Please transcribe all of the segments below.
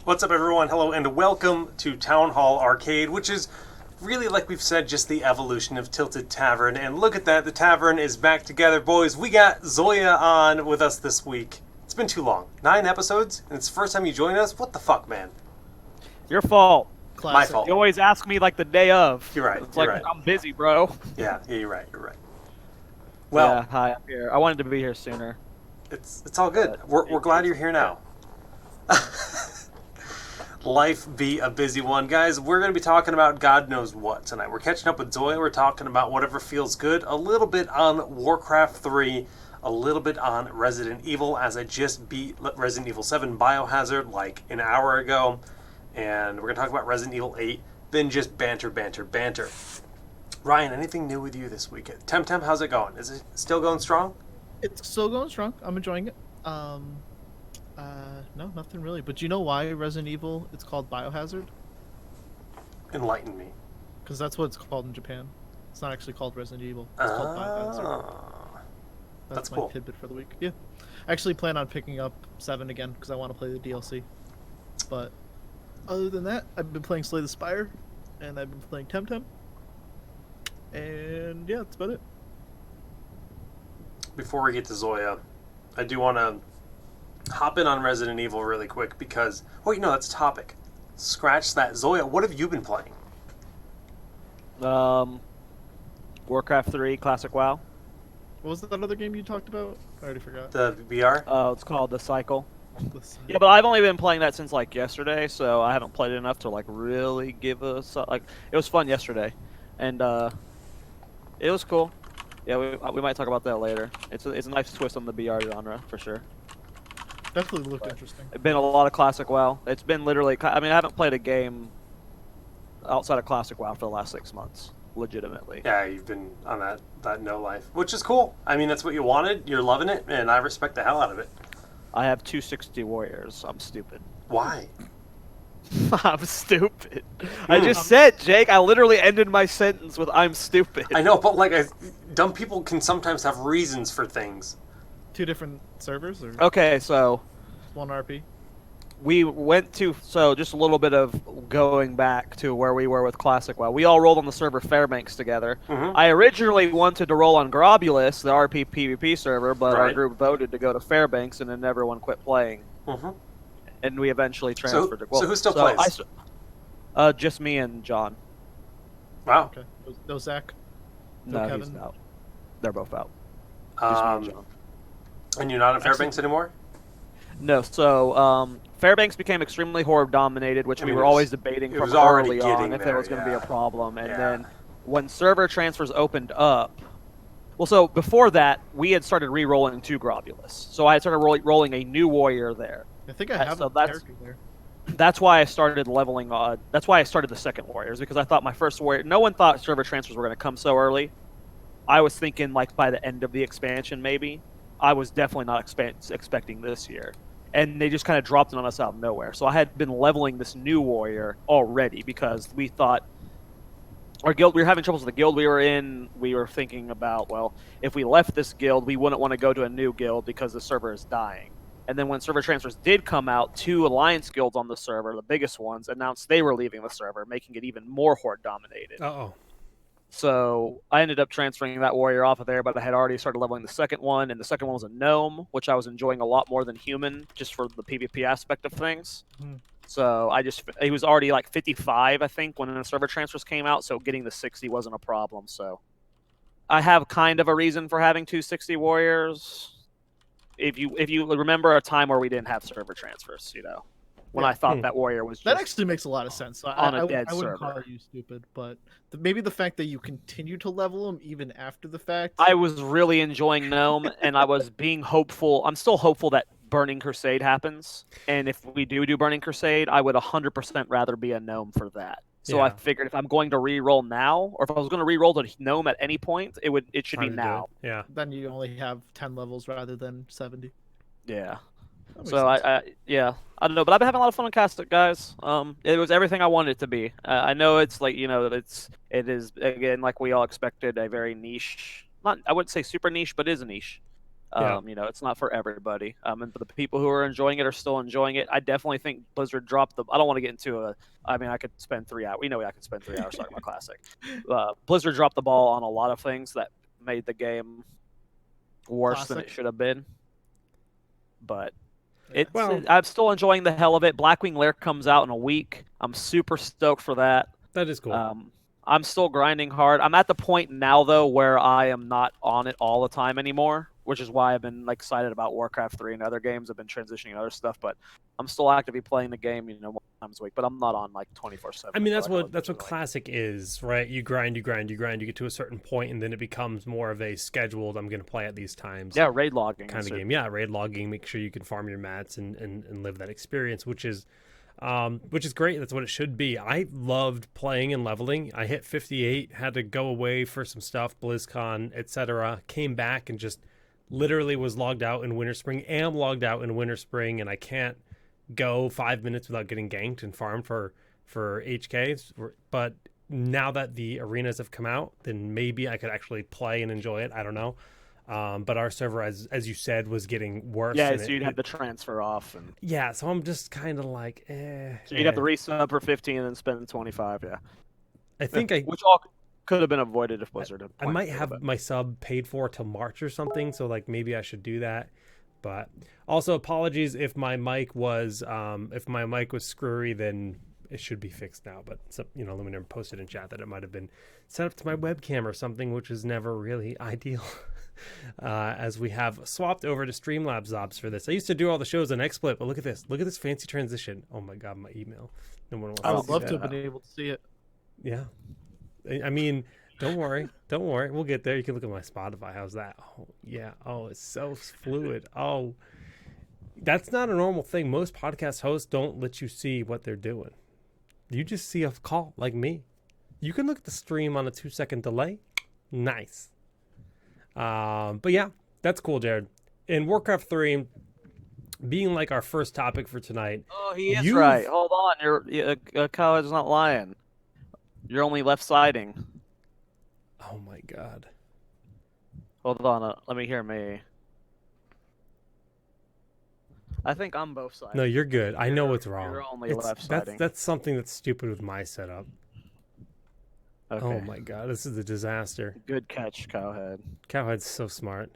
What's up, everyone? Hello, and welcome to Town Hall Arcade, which is really, like we've said, just the evolution of Tilted Tavern. And look at that, the tavern is back together, boys. We got Zoia on with us this week. It's been too long. 9 episodes, and it's the first time you join us? What the fuck, man? Your fault. My Classic. fault. You always ask me like the day of. You're right, It's you're like right. I'm busy, bro. Yeah, you're right, you're right. Yeah, Well, hi, I'm here. I wanted to be here sooner. it's all good. But We're glad you're here now. Life be a busy one. Guys, we're going to be talking about God knows what tonight. We're catching up with Zoya. We're talking about whatever feels good. A little bit on Warcraft 3. A little bit on Resident Evil, as I just beat Resident Evil 7 Biohazard like an hour ago. And we're going to talk about Resident Evil 8. Then just banter, banter, banter. Ryan, anything new with you this week? Temtem, how's it going? Is it still going strong? It's still going strong. I'm enjoying it. No, nothing really. But do you know why Resident Evil it's called Biohazard? Enlighten me. Because that's what it's called in Japan. It's not actually called Resident Evil. It's called Biohazard. Ah, that's my cool. tidbit for the week. Yeah. I actually plan on picking up 7 again because I want to play the DLC. But other than that, I've been playing Slay the Spire, and I've been playing Temtem. And yeah, that's about it. Before we get to Zoya, I do want to hop in on Resident Evil really quick because, wait, no, that's a topic. Scratch that. Zoya, what have you been playing? Um, Warcraft 3 Classic WoW. What was that other game you talked about? I already forgot. The VR? It's called The Cycle. Let's see. Yeah, but I've only been playing that since like yesterday, so I haven't played it enough to like really give like. It was fun yesterday, and it was cool. Yeah, we might talk about that later. It's a nice twist on the BR genre for sure. Definitely looked interesting. It's been a lot of Classic WoW. It's been literally. I mean, I haven't played a game outside of Classic WoW for the last 6 months, legitimately. Yeah, you've been on that no life, which is cool. I mean, that's what you wanted. You're loving it, and I respect the hell out of it. I have 260 warriors. I'm stupid. Why? I'm stupid. I just said, Jake. I literally ended my sentence with "I'm stupid." I know, but like, dumb people can sometimes have reasons for things. 2 different servers or Okay, so 1 RP? we went to just a little bit of going back to where we were with Classic WoW. We all rolled on the server Fairbanks together. Mm-hmm. I originally wanted to roll on Grobulus, the RP PvP server, but our Right. group voted to go to Fairbanks, and then everyone quit playing. Mm-hmm. And we eventually transferred to. So who still plays? Just me and John. Wow. Okay. No Zach? No, Kevin? he's out. They're both out. Just me and Um, John. and you're not at Fairbanks anymore? No, so Fairbanks became extremely horde dominated, which I we mean, were it was- always debating it from was already early on getting if there, it was going to be yeah. a problem. And Yeah. then when server transfers opened up, well, so before that, we had started re-rolling 2 Grobulus. So I had started rolling a new warrior there. I think I have So a that's- character there. That's why I started leveling. That's why I started the second warriors, because I thought my first warrior. No one thought server transfers were going to come so early. I was thinking like by the end of the expansion, maybe. I was definitely not expecting this year, and they just kind of dropped it on us out of nowhere. So I had been leveling this new warrior already because we thought our guild. We were having troubles with the guild we were in. We were thinking about, well, if we left this guild, we wouldn't want to go to a new guild because the server is dying. And then when server transfers did come out, 2 alliance guilds on the server, the biggest ones, announced they were leaving the server, making it even more horde dominated. Uh-oh. So I ended up transferring that warrior off of there, but I had already started leveling the second one, and the second one was a gnome, which I was enjoying a lot more than human, just for the PvP aspect of things. Hmm. So he was already like 55, I think, when the server transfers came out, so getting the 60 wasn't a problem. So I have kind of a reason for having 260 warriors. If you remember a time where we didn't have server transfers, when Yeah. I thought that warrior was just That actually makes a lot of sense. So on a dead I wouldn't server. call you stupid, but maybe the fact that you continue to level them even after the fact. I was really enjoying Gnome, and I was being hopeful. I'm still hopeful that Burning Crusade happens, and if we do Burning Crusade, I would 100% rather be a Gnome for that. So I Yeah. figured if I'm going to re-roll now, or if I was going to re-roll the Gnome at any point, it should be Time to do now. it. Yeah. Then you only have 10 levels rather than 70. Yeah. That makes So sense. I don't know, but I've been having a lot of fun with Cast It, guys. It was everything I wanted it to be. I know it's like it is again like we all expected, a very niche. Not I wouldn't say super niche, but is a niche. Yeah. It's not for everybody. And for the people who are enjoying it are still enjoying it. I definitely think Blizzard dropped the. I don't want to get into I could spend 3 hours. I could spend 3 hours talking about Classic. Blizzard dropped the ball on a lot of things that made the game worse than it should have been. But I'm still enjoying the hell of it. Blackwing Lair comes out in a week. I'm super stoked for that. That is cool. I'm still grinding hard. I'm at the point now though where I am not on it all the time anymore, which is why I've been excited about Warcraft 3 and other games. I've been transitioning to other stuff, but I'm still actively playing the game, more times a week. But I'm not on 24/7. I mean, that's what Classic is, right? You grind, you get to a certain point, and then it becomes more of a scheduled. I'm going to play at these times. Yeah, raid logging kind of game. Yeah, raid logging. Make sure you can farm your mats and live that experience, which is great. That's what it should be. I loved playing and leveling. I hit 58, had to go away for some stuff, BlizzCon, etc. Came back and just literally was logged out in Winter Spring. Am logged out in Winter Spring, and I can't go 5 minutes without getting ganked and farmed for HKs. But now that the arenas have come out, then maybe I could actually play and enjoy it. I don't know. But our server, as you said, was getting worse. Yeah, so you'd have to transfer off. Yeah, so I'm just kind of like, So you'd have to resub for 15 and then spend 25, yeah. I think which all could have been avoided if Blizzard had I might have my sub paid for till March or something, so maybe I should do that. But also apologies if my mic was screwy, then it should be fixed now. But Luminar posted in chat that it might have been set up to my webcam or something, which is never really ideal. As we have swapped over to Streamlabs ops for this. I used to do all the shows on XSplit, but look at this fancy transition. Oh my god, my email. No one wants I would to love to have been able to see it. Yeah, I mean, don't worry, we'll get there. You can look at my Spotify. How's that? Oh yeah. Oh, it's so fluid. Oh, that's not a normal thing. Most podcast hosts don't let you see what they're doing. You just see a call like me. You can look at the stream on a 2-second delay. Nice. But yeah, that's cool, Jared. In Warcraft 3, being our first topic for tonight. Oh, he is right. Hold on, Kyle is not lying. You're only left-siding. Oh my god. Hold on, let me hear me. I think I'm both sides. No, you're good. I know what's wrong. You're only left-siding. That's something that's stupid with my setup. Okay. Oh my god, this is a disaster. Good catch, Cowhead. Cowhead's so smart.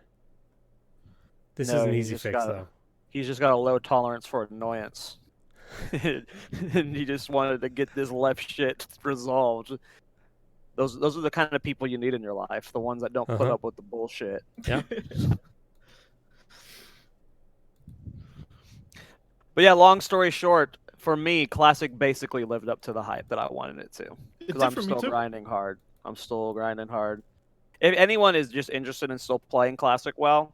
This is an easy fix, though. He's just got a low tolerance for annoyance. And he just wanted to get this left shit resolved. Those are the kind of people you need in your life. The ones that don't put up with the bullshit. Yeah. But yeah, long story short, for me, Classic basically lived up to the hype that I wanted it to. Because I'm still grinding hard. If anyone is just interested in still playing Classic well,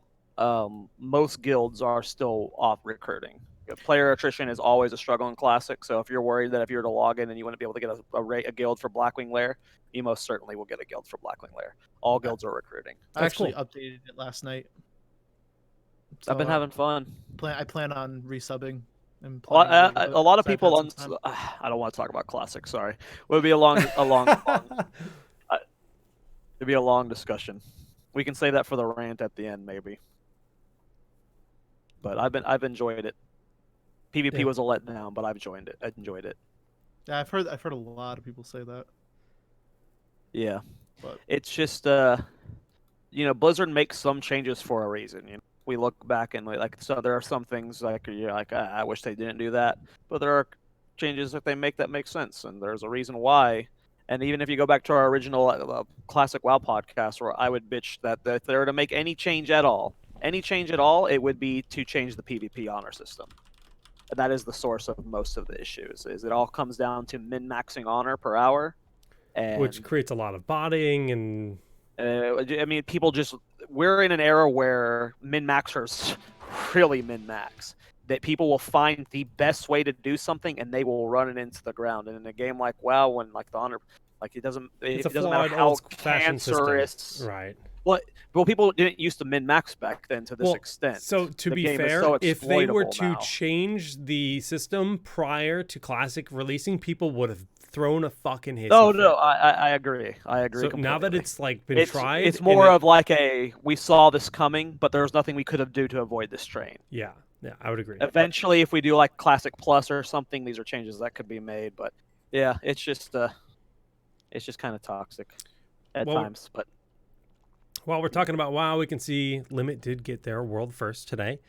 most guilds are still off recruiting. Player attrition is always a struggle in Classic, so if you're worried that if you were to log in and you want to be able to get a guild for Blackwing Lair, you most certainly will get a guild for Blackwing Lair. All guilds are recruiting. I actually updated it last night. So I've been having fun. I plan on resubbing. A lot of people I don't want to talk about Classic. Sorry, it would be a long it'd be a long discussion. We can save that for the rant at the end, maybe. But I've enjoyed it. PvP was a letdown, but I've enjoyed it. Yeah, I've heard a lot of people say that. Yeah, but it's just Blizzard makes some changes for a reason. We look back and so there are some things I wish they didn't do that, but there are changes that they make that make sense, and there's a reason why. And even if you go back to our original Classic WoW podcast, where I would bitch that if they were to make any change at all, it would be to change the PvP honor system. And that is the source of most of the issues. Is it all comes down to min-maxing honor per hour, which creates a lot of botting and. I mean, we're in an era where min-maxers really min-max. That people will find the best way to do something and they will run it into the ground. And in a game like WoW, when the honor, it doesn't matter how cancerous, right? Well, people didn't used to min-max back then to this extent. So to be fair, if they were to change the system prior to Classic releasing, people would have thrown a fucking hissy No, fit. no, I agree. I agree. So now that completely. it's like been it's tried, it's and more of like we saw this coming, but there was nothing we could have do to avoid this train. yeah, I would agree. Eventually, if we do like Classic Plus or something, these are changes that could be made. But yeah, it's just kind of toxic at times. But while we're talking about WoW, we can see Limit did get their world first today.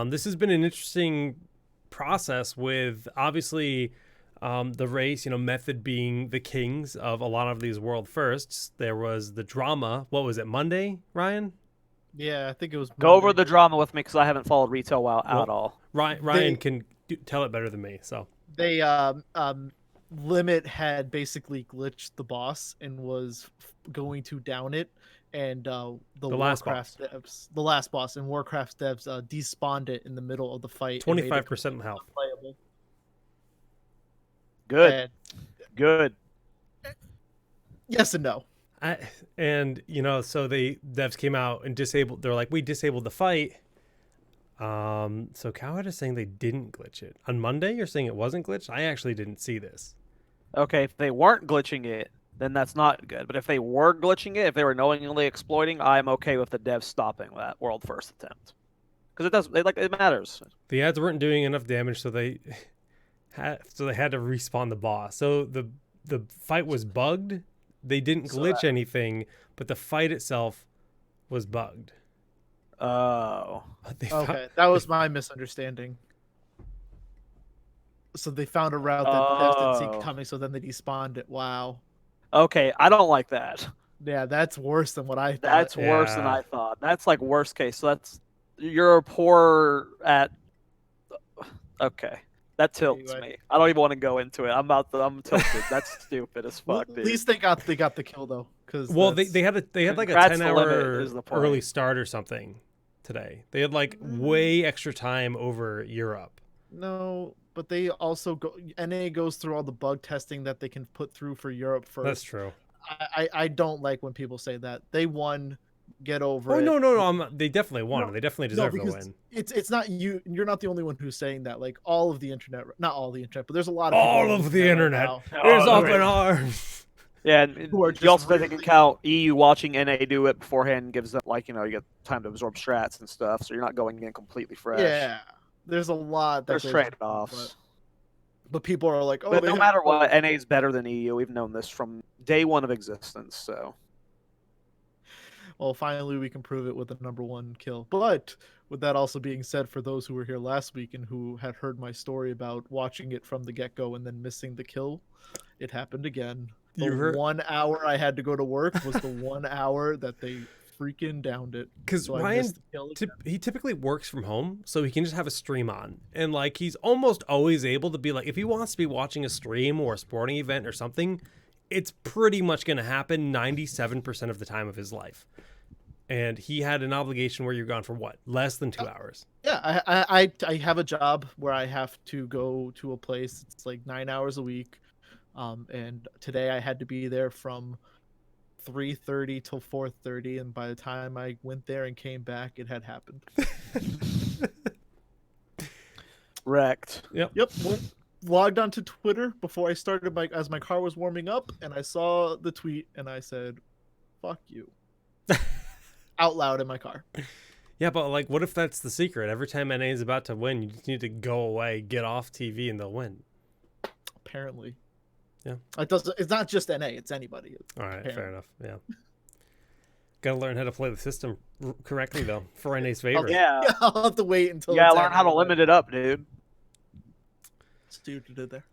This has been an interesting process with obviously the race, Method being the kings of a lot of these world firsts. There was the drama. What was it, Monday, Ryan? Yeah, I think it was. Go over the drama with me because I haven't followed retail WoW at all. Ryan can tell it better than me. So they Limit had basically glitched the boss and was going to down it, and the last boss and Warcraft devs despawned it in the middle of the fight. 25% health. Playable. Good. Good. Yes and no. So devs came out and disabled. They're like, we disabled the fight. So Cowhead is saying they didn't glitch it on Monday. You're saying it wasn't glitched. I actually didn't see this. Okay, if they weren't glitching it, then that's not good. But if they were glitching it, if they were knowingly exploiting, I'm okay with the devs stopping that world first attempt because it matters. The ads weren't doing enough damage, so they had to respawn the boss. So the fight was bugged. They didn't glitch anything, but the fight itself was bugged. Oh. Okay, that was my misunderstanding. So they found a route that the devs didn't see coming, so then they despawned it. Wow. Okay, I don't like that. Yeah, that's worse than what I thought. That's worse than I thought. That's like worst case. So you're poor at. Okay. That tilts me. I don't even want to go into it. I'm tilted. That's stupid as fuck, dude. At least they got the kill though, because they had like a 10-hour early start or something today. They had like way extra time over Europe. No, but they also NA goes through all the bug testing that they can put through for Europe first. That's true. I don't like when people say that. They won. Get over it. No. They definitely won. No, they definitely deserve the win. It's not you. You're not the only one who's saying that. Like all of the internet, not all the internet, but there's a lot of all of the internet is up in arms. Yeah, and you also think can count EU watching NA do it beforehand gives them you get time to absorb strats and stuff, so you're not going in completely fresh. Yeah, there's a lot. There's trade-offs. But people are like, oh, but no matter what, NA is better than EU. We've known this from day one of existence. So. Well, finally we can prove it with the #1 kill. But with that also being said, for those who were here last week and who had heard my story about watching it from the get-go and then missing the kill, it happened again. The 1 hour I had to go to work was the 1 hour that they freaking downed it. Because so Ryan, he typically works from home, so he can just have a stream on. And he's almost always able to be if he wants to be watching a stream or a sporting event or something, it's pretty much going to happen 97% of the time of his life. And he had an obligation where you're gone for what? Less than 2 hours. Yeah, I have a job where I have to go to a place. It's like 9 hours a week. And today I had to be there from 3:30 till 4:30. And by the time I went there and came back, it had happened. Wrecked. Yep. Logged onto Twitter before I started as my car was warming up, and I saw the tweet and I said, "Fuck you." Out loud in my car. Yeah, but what if that's the secret? Every time NA is about to win, you just need to go away, get off TV, and they'll win. Apparently. Yeah. It's not just NA, it's anybody. All right, fair enough. Yeah. Got to learn how to play the system correctly though, for NA's favor. I'll have to wait until. You gotta learn how to limit it up, dude. See what you did there.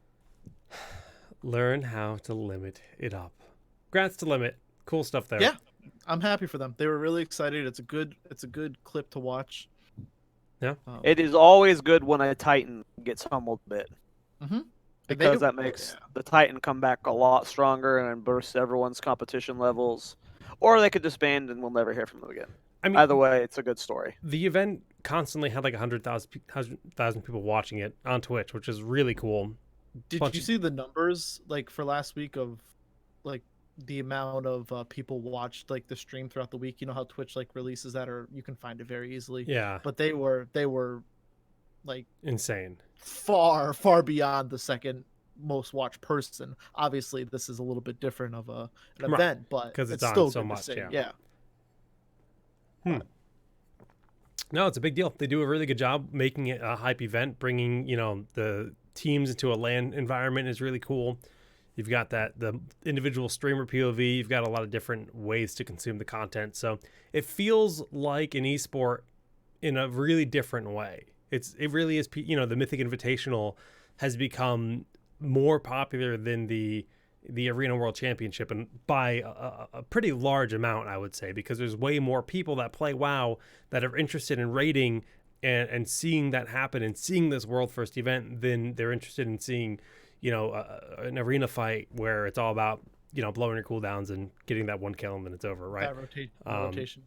Learn how to limit it up. Congrats to Limit. Cool stuff there. Yeah. I'm happy for them. They were really excited. It's a good clip to watch. Yeah. It is always good when a Titan gets humbled a bit. Mm-hmm. Because that makes the Titan come back a lot stronger and boosts everyone's competition levels. Or they could disband and we'll never hear from them again. I mean, either way, it's a good story. The event constantly had 100,000 people watching it on Twitch, which is really cool. Did you see the numbers for last week of the amount of people watched the stream throughout the week? You know how Twitch releases that, or you can find it very easily. Yeah. But they were insane, far beyond the second most watched person. Obviously, this is a little bit different of an Right, event, but 'cause it's on still so good much, to see. yeah. No, it's a big deal. They do a really good job making it a hype event, bringing, you know, the teams into a LAN environment is really cool. You've got the individual streamer POV. You've got a lot of different ways to consume the content. So it feels like an esport in a really different way. It really is, you know, the Mythic Invitational has become more popular than the Arena World Championship, and by a pretty large amount, I would say, because there's way more people that play WoW that are interested in raiding and seeing that happen and seeing this world first event than they're interested in seeing, you know, an arena fight where it's all about, you know, blowing your cooldowns and getting that one kill and then it's over, right? That rotation.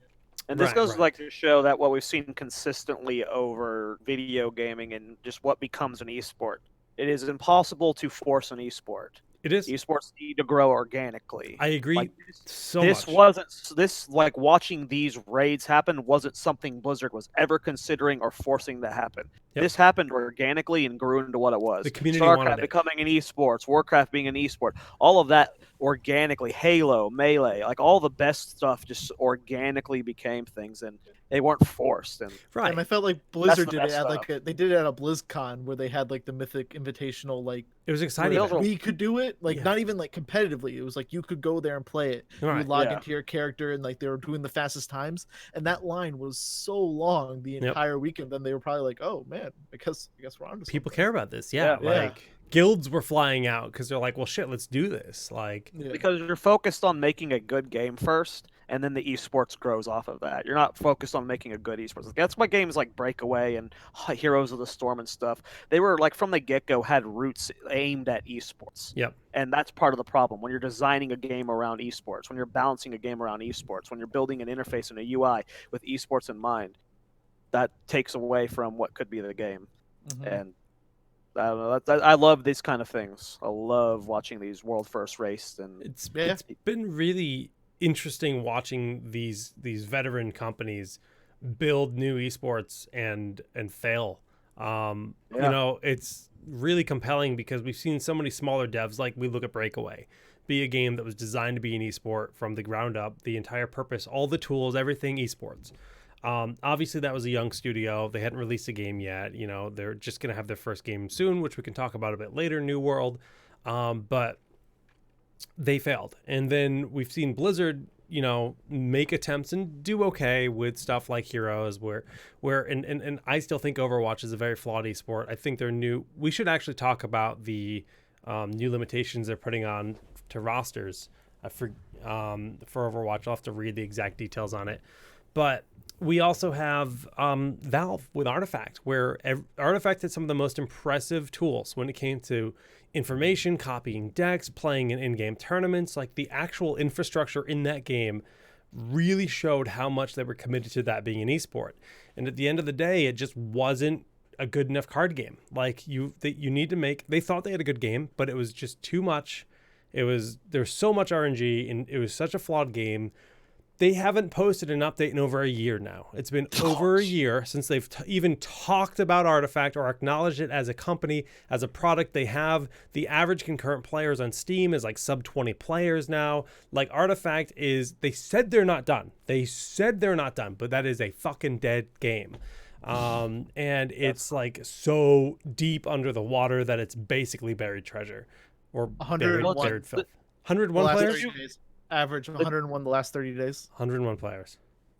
And this Right, goes right. like to show that what we've seen consistently over video gaming and just what becomes an esport. It is impossible to force an esport. It is. Esports need to grow organically. I agree Like, so this much. wasn't this like watching these raids happen wasn't something Blizzard was ever considering or forcing to happen. Yep. This happened organically and grew into what it was. The community wanted StarCraft it. becoming an esports, Warcraft being an esport, all of that organically. Halo, Melee, like all the best stuff just organically became things, and they weren't forced. And Right. And I felt like Blizzard the did it best at stuff. they did it at a BlizzCon where they had like the Mythic Invitational, like It was exciting. Those where are- we could do it, like Yeah. not even like competitively. It was like you could go there and play it. You Right. would log Yeah. into your character and like they were doing the fastest times, and that line was so long the entire weekend. Then they were probably like, "Oh man, I guess we're on to People something." care about this. Yeah. Yeah. Like guilds were flying out because they're like, well, shit, let's do this. Like, Yeah. because you're focused on making a good game first, and then the esports grows off of that. You're not focused on making a good esports. That's why games like Breakaway and Heroes of the Storm and stuff, they were like from the get-go had roots aimed at esports. Yep. And that's part of the problem when you're designing a game around esports, when you're balancing a game around esports, when you're building an interface and a UI with esports in mind, that takes away from what could be the game. Mhm. And I don't know. I love these kind of things. I love watching these world first race, and it's been really interesting watching these veteran companies build new esports and fail. You know, it's really compelling because we've seen so many smaller devs, like we look at Breakaway, be a game that was designed to be an esport from the ground up, the entire purpose, all the tools, everything esports. Obviously that was a young studio. They hadn't released a game yet. You know, they're just going to have their first game soon, which we can talk about a bit later, New World. But they failed. And then we've seen Blizzard, you know, make attempts and do okay with stuff like Heroes where and I still think Overwatch is a very flawed esport. I think they're new. We should actually talk about the new limitations they're putting on to rosters for Overwatch. I'll have to read the exact details on it. But we also have Valve with Artifact, where Artifact had some of the most impressive tools when it came to information, copying decks, playing in in-game tournaments. Like the actual infrastructure in that game really showed how much they were committed to that being an esport. And at the end of the day, it just wasn't a good enough card game. Like you need to make. They thought they had a good game, but it was just too much. There's so much RNG, and it was such a flawed game. They haven't posted an update in over a year now. It's been over a year since they've even talked about Artifact or acknowledged it as a company, as a product. They have the average concurrent players on Steam is like sub 20 players now. Like Artifact they said they're not done. But that is a fucking dead game. And it's like so deep under the water that it's basically buried treasure or 101. buried filth. The 101 last players? 30 days. Average 101 the last 30 days. 101 players.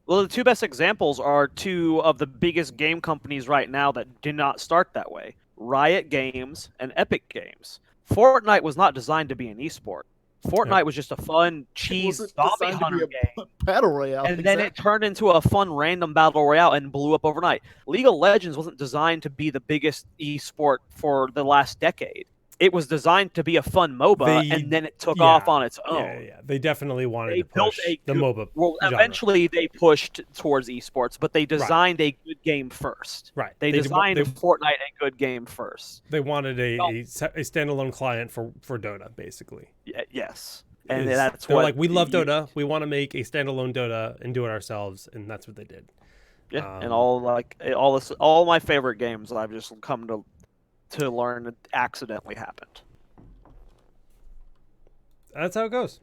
well, the two best examples are two of the biggest game companies right now that did not start that way: Riot Games and Epic Games. Fortnite was not designed to be an esport. Fortnite was just a fun cheese Wasn't zombie designed to hunter be a game. battle royale. And then it turned into a fun random battle royale and blew up overnight. League of Legends wasn't designed to be the biggest esport for the last decade. It was designed to be a fun MOBA, and then it took off on its own. Yeah. They definitely wanted They to built push a the good- MOBA. Well, genre. eventually they pushed towards esports, but they designed a good game first. Right. They designed Fortnite a good game first. They wanted a standalone client for Dota, basically. Yes. And They're that's what like, we love Dota. We want to make a standalone Dota and do it ourselves, and that's what they did. Yeah, and all my favorite games I've just come to learn accidentally happened. That's how it goes.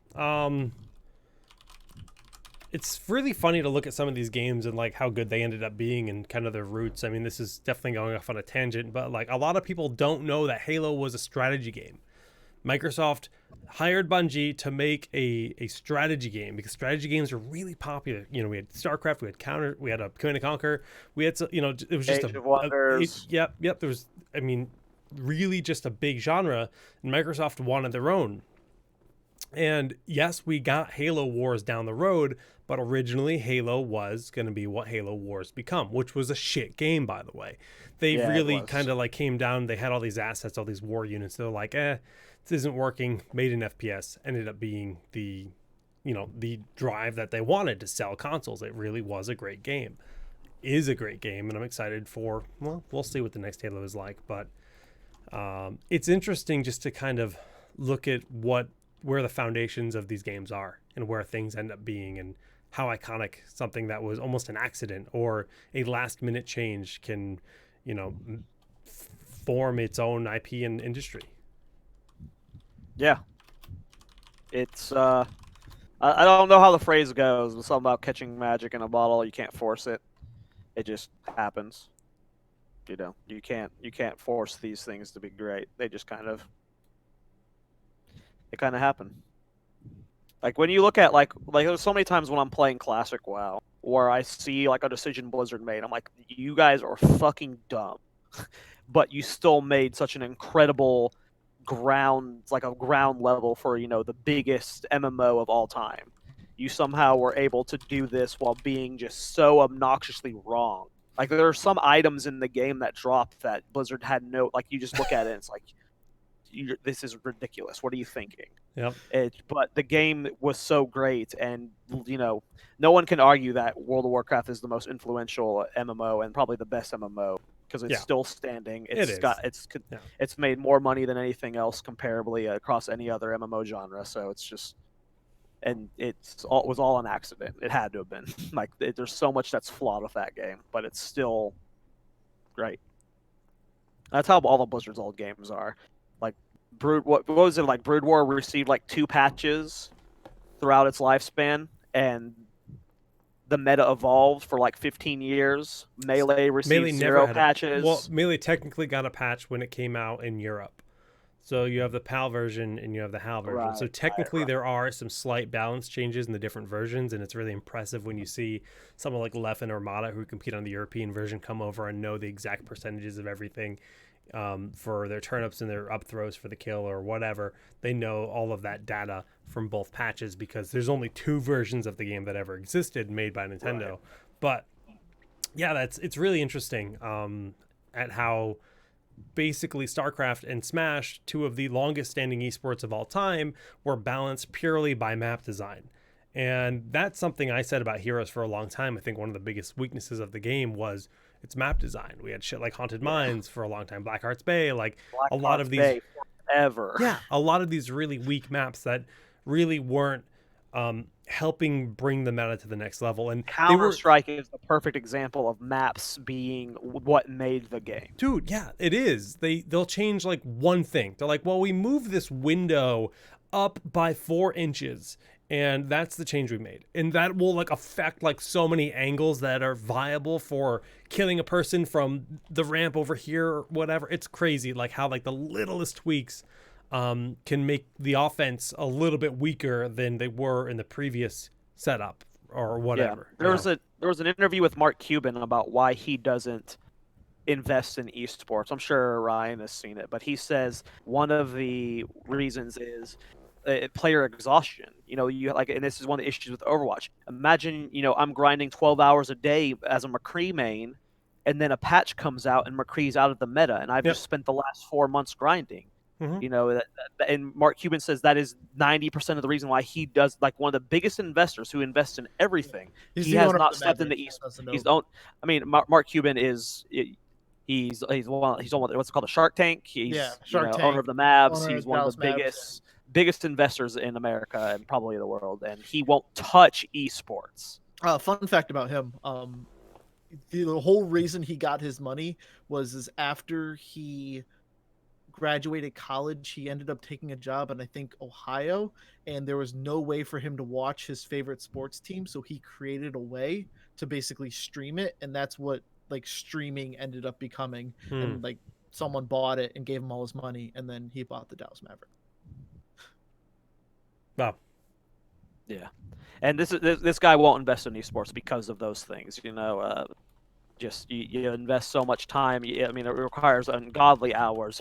It's really funny to look at some of these games and like how good they ended up being and kind of their roots. I mean, this is definitely going off on a tangent, but like a lot of people don't know that Halo was a strategy game. Microsoft hired Bungie to make a strategy game because strategy games are really popular. You know, we had StarCraft, we had a Command and Conquer, we had, you know, it was just Age of Wonders. yep. There was, I mean, really just a big genre, and Microsoft wanted their own. And yes, we got Halo Wars down the road, but originally Halo was going to be what Halo Wars become, which was a shit game, by the way. They really kind of like came down. They had all these assets, all these war units. They're like, this isn't working. Made an FPS. Ended up being the, you know, the drive that they wanted to sell consoles. It really was a great game. Is a great game, and I'm excited for. Well, we'll see what the next Halo is like, but it's interesting just to kind of look at where the foundations of these games are and where things end up being and how iconic something that was almost an accident or a last minute change can, you know, form its own IP and industry. Yeah. It's I don't know how the phrase goes, but something about catching magic in a bottle, you can't force it. It just happens. You know, you can't force these things to be great. They just kind of happen. Like when you look at like there's so many times when I'm playing classic WoW where I see like a decision Blizzard made. I'm like, you guys are fucking dumb. But you still made such an incredible ground level for, you know, the biggest MMO of all time. You somehow were able to do this while being just so obnoxiously wrong. Like there are some items in the game that drop that Blizzard had no, like you just look at it and it's like, this is ridiculous. What are you thinking? Yep. But the game was so great, and you know, no one can argue that World of Warcraft is the most influential MMO and probably the best MMO because it's still standing. It's made more money than anything else comparably across any other MMO genre. So it's just, and it was all an accident. It had to have been. Like there's so much that's flawed with that game, but it's still great. That's how all the Blizzard's old games are. Like what was it like? Brood War received like 2 patches throughout its lifespan, and the meta evolved for like 15 years. Melee received 0 patches. Well, Melee technically got a patch when it came out in Europe. So you have the PAL version and you have the HAL version. Right, so technically there are some slight balance changes in the different versions, and it's really impressive when you see someone like Lef and Armada who compete on the European version come over and know the exact percentages of everything. For their turnips and their up throws for the kill or whatever. They know all of that data from both patches because there's only 2 versions of the game that ever existed made by Nintendo. Right. But yeah, it's really interesting at how basically StarCraft and Smash, 2 of the longest standing esports of all time, were balanced purely by map design. And that's something I said about Heroes for a long time. I think one of the biggest weaknesses of the game was its map design. We had shit like Haunted Mines for a long time, Blackheart's Bay, like a lot of these forever. Yeah, a lot of these really weak maps that really weren't helping bring the meta to the next level. And Counter-Strike is the perfect example of maps being what made the game. Dude, yeah, it is. They'll change like one thing. They're like, well, we moved this window up by 4 inches. And that's the change we made. And that will like affect like so many angles that are viable for killing a person from the ramp over here or whatever. It's crazy like how like the littlest tweaks can make the offense a little bit weaker than they were in the previous setup or whatever. Yeah. There was an interview with Mark Cuban about why he doesn't invest in esports. I'm sure Ryan has seen it, but he says one of the reasons is player exhaustion. You know, you like, and this is one of the issues with Overwatch. Imagine, you know, I'm grinding 12 hours a day as a McCree main, and then a patch comes out and McCree's out of the meta, and I've just spent the last 4 months grinding. Mm-hmm. You know, and Mark Cuban says that is 90% of the reason why he does, like, one of the biggest investors who invests in everything. He has not stepped into esports. Mark Cuban is. He's on what's it called, a Shark Tank. He's Shark Tank, owner of the Mavs. He's one of the biggest investors in America and probably the world, and he won't touch esports. Fun fact about him: the whole reason he got his money was after he graduated college, he ended up taking a job in, I think, Ohio, and there was no way for him to watch his favorite sports team, so he created a way to basically stream it, and that's what like streaming ended up becoming. And like someone bought it and gave him all his money, and then he bought the Dallas Maverick. Wow. Yeah, and this guy won't invest in esports because of those things. Just you invest so much time. I mean, it requires ungodly hours.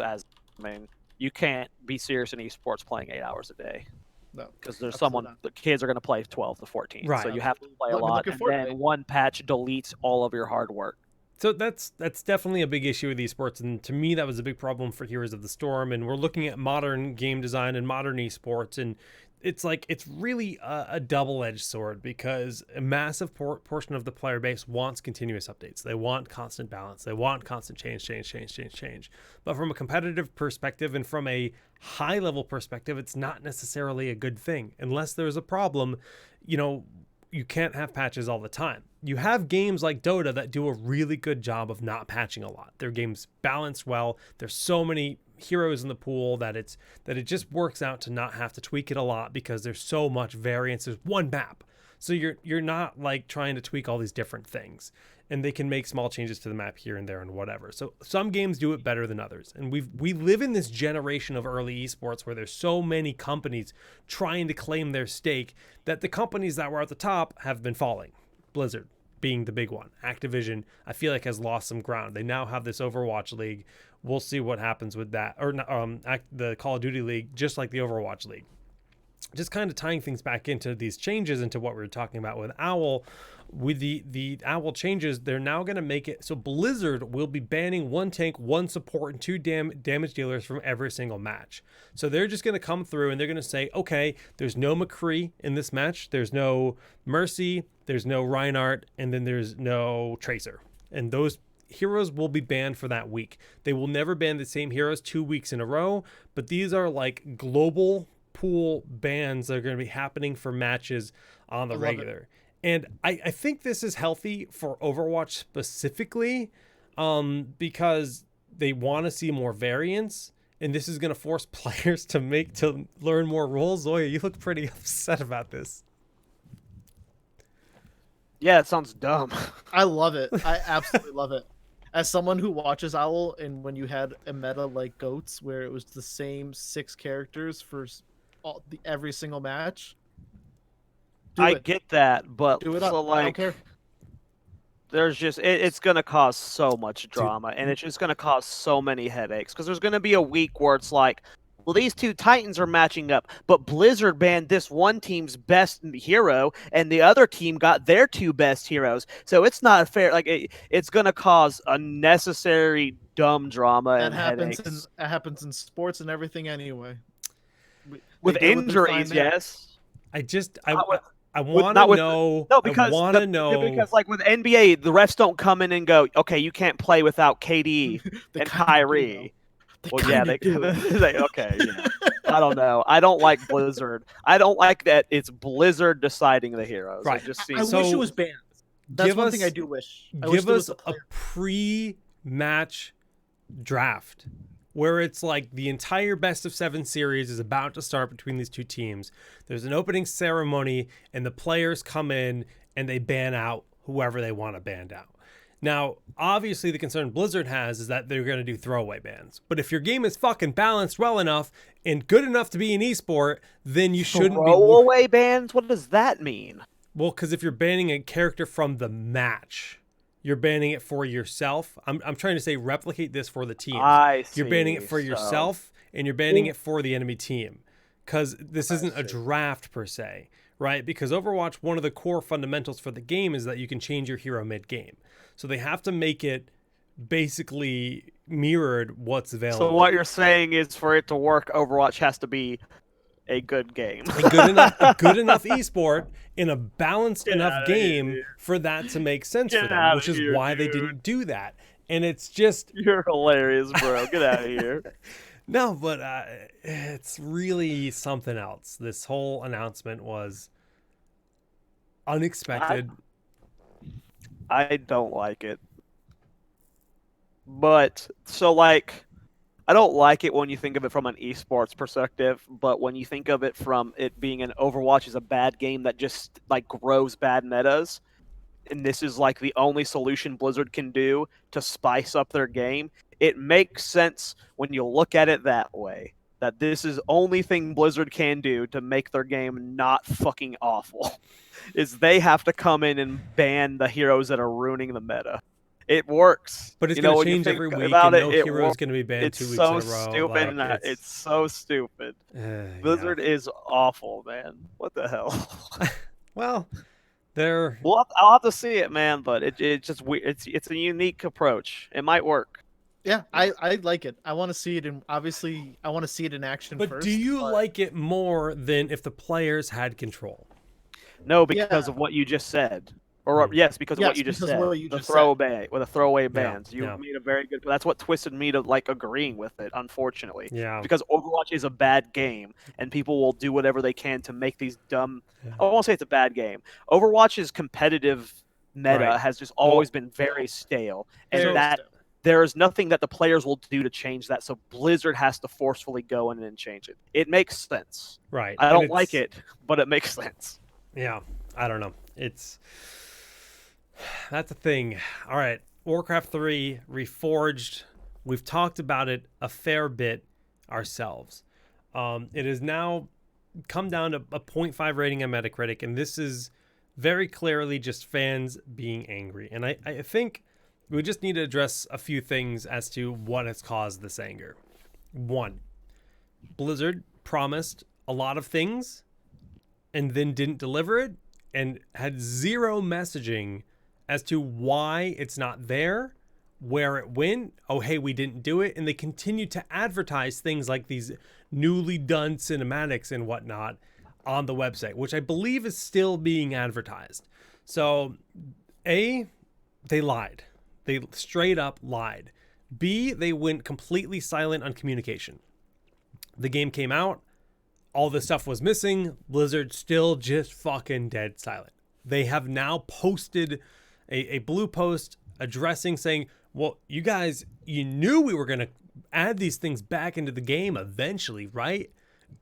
You can't be serious in esports playing 8 hours a day. No, because there's absolutely someone. not. The kids are going to play 12 to 14, Right. so you have to play a Look lot. at And Fortnite. then one patch deletes all of your hard work. So that's definitely a big issue with esports, and to me that was a big problem for Heroes of the Storm. And we're looking at modern game design and modern esports, and it's really a double-edged sword, because a massive portion of the player base wants continuous updates. They want constant balance. They want constant change. But from a competitive perspective and from a high-level perspective, it's not necessarily a good thing. Unless there's a problem, you can't have patches all the time. You have games like Dota that do a really good job of not patching a lot. Their game's balanced well. There's so many heroes in the pool that it just works out to not have to tweak it a lot, because there's so much variance. There's one map. So you're not like trying to tweak all these different things, and they can make small changes to the map here and there and whatever. So some games do it better than others. And we live in this generation of early esports where there's so many companies trying to claim their stake that the companies that were at the top have been falling. Blizzard being the big one. Activision, I feel like, has lost some ground. They now have this Overwatch League. We'll see what happens with that. Or the Call of Duty League, just like the Overwatch League. Just kind of tying things back into these changes, into what we were talking about with Owl. With the Owl changes, they're now going to make it so Blizzard will be banning 1 tank, 1 support, and 2 damage dealers from every single match. So they're just going to come through and they're going to say, okay, there's no McCree in this match, there's no Mercy, there's no Reinhardt, and then there's no Tracer. And those heroes will be banned for that week. They will never ban the same heroes 2 weeks in a row, but these are like global pool bans that are going to be happening for matches on the regular. And I think this is healthy for Overwatch specifically, because they want to see more variance, and this is going to force players to learn more roles. Zoya, you look pretty upset about this. Yeah, it sounds dumb. I love it. I absolutely love it. As someone who watches Owl, and when you had a meta like GOATS where it was the same 6 characters for every single match, I get that, but do it so up. I don't like, care. there's just it's going to cause so much drama, and it's just going to cause so many headaches, because there's going to be a week where it's like, well, these 2 Titans are matching up, but Blizzard banned this one team's best hero, and the other team got their 2 best heroes. So it's not fair. Like it's going to cause unnecessary dumb drama and headaches. That happens in sports and everything anyway. With injuries, yes. I want to know. No, because I want to know, because like with NBA, the refs don't come in and go, okay, you can't play without KD and Kyrie. Well, yeah, they okay. Yeah. I don't know. I don't like Blizzard. I don't like that it's Blizzard deciding the heroes. Right. It just I seems wish it was banned. That's one thing I do wish. Give us a pre-match draft where it's like the entire best of 7 series is about to start between these 2 teams. There's an opening ceremony, and the players come in and they ban out whoever they want to ban out. Now, obviously, the concern Blizzard has is that they're going to do throwaway bans. But if your game is fucking balanced well enough and good enough to be an esport, then you shouldn't be... Throwaway bans? What does that mean? Well, because if you're banning a character from the match, you're banning it for yourself. I'm trying to say replicate this for the teams. I see. You're banning it for yourself, and you're banning it for the enemy team. Because this isn't a draft per se, right? Because Overwatch, one of the core fundamentals for the game is that you can change your hero mid-game. So they have to make it basically mirrored what's available. So what you're saying is, for it to work, Overwatch has to be a good game. a good enough esport in a balanced enough game for that to make sense for them, which is why they didn't do that. And it's just... You're hilarious, bro. Get out of here. No, but it's really something else. This whole announcement was unexpected. I don't like it. But, so like, I don't like it when you think of it from an esports perspective, but when you think of it from it being an Overwatch is a bad game that just like grows bad metas, and this is like the only solution Blizzard can do to spice up their game, it makes sense when you look at it that way. That this is only thing Blizzard can do to make their game not fucking awful. Is they have to come in and ban the heroes that are ruining the meta. It works. But it's going to change every week, about and no it hero is works. going to be banned It's 2 weeks so in a row. stupid. Like, It's so stupid. yeah. Blizzard is awful, man. What the hell? Well, they're Well, I'll have to see it, man. But it's just weird. It's a unique approach. It might work. Yeah, I like it. I want to see it, and obviously I want to see it in action But first. do you like it more than if the players had control? No, because Yeah. of what you just said. Or yes, because of what Yes, you just because said. of what you The just said. throwaway with the throwaway bans. You yeah. made a very good. That's what twisted me to like agreeing with it. Unfortunately, Yeah. because Overwatch is a bad game, and people will do whatever they can to make these dumb. Yeah. I won't say it's a bad game. Overwatch's competitive meta Right. has just always been very stale, and Very that stale. there is nothing that the players will do to change that. So Blizzard has to forcefully go in and change it. It makes sense. Right. I And don't like it's- it, but it makes sense. Yeah, I don't know. That's a thing. All right, Warcraft 3 Reforged. We've talked about it a fair bit ourselves. It has now come down to a 0.5 rating on Metacritic, and this is very clearly just fans being angry. And I think we just need to address a few things as to what has caused this anger. One, Blizzard promised a lot of things and then didn't deliver it, and had zero messaging as to why it's not there, where it went. Oh, hey, we didn't do it. And they continue to advertise things like these newly done cinematics and whatnot on the website, which I believe is still being advertised. So, A, they lied. They straight up lied. B, they went completely silent on communication. The game came out. All this stuff was missing. Blizzard still just fucking dead silent. They have now posted a blue post addressing, saying, well, you guys, you knew we were going to add these things back into the game eventually, right?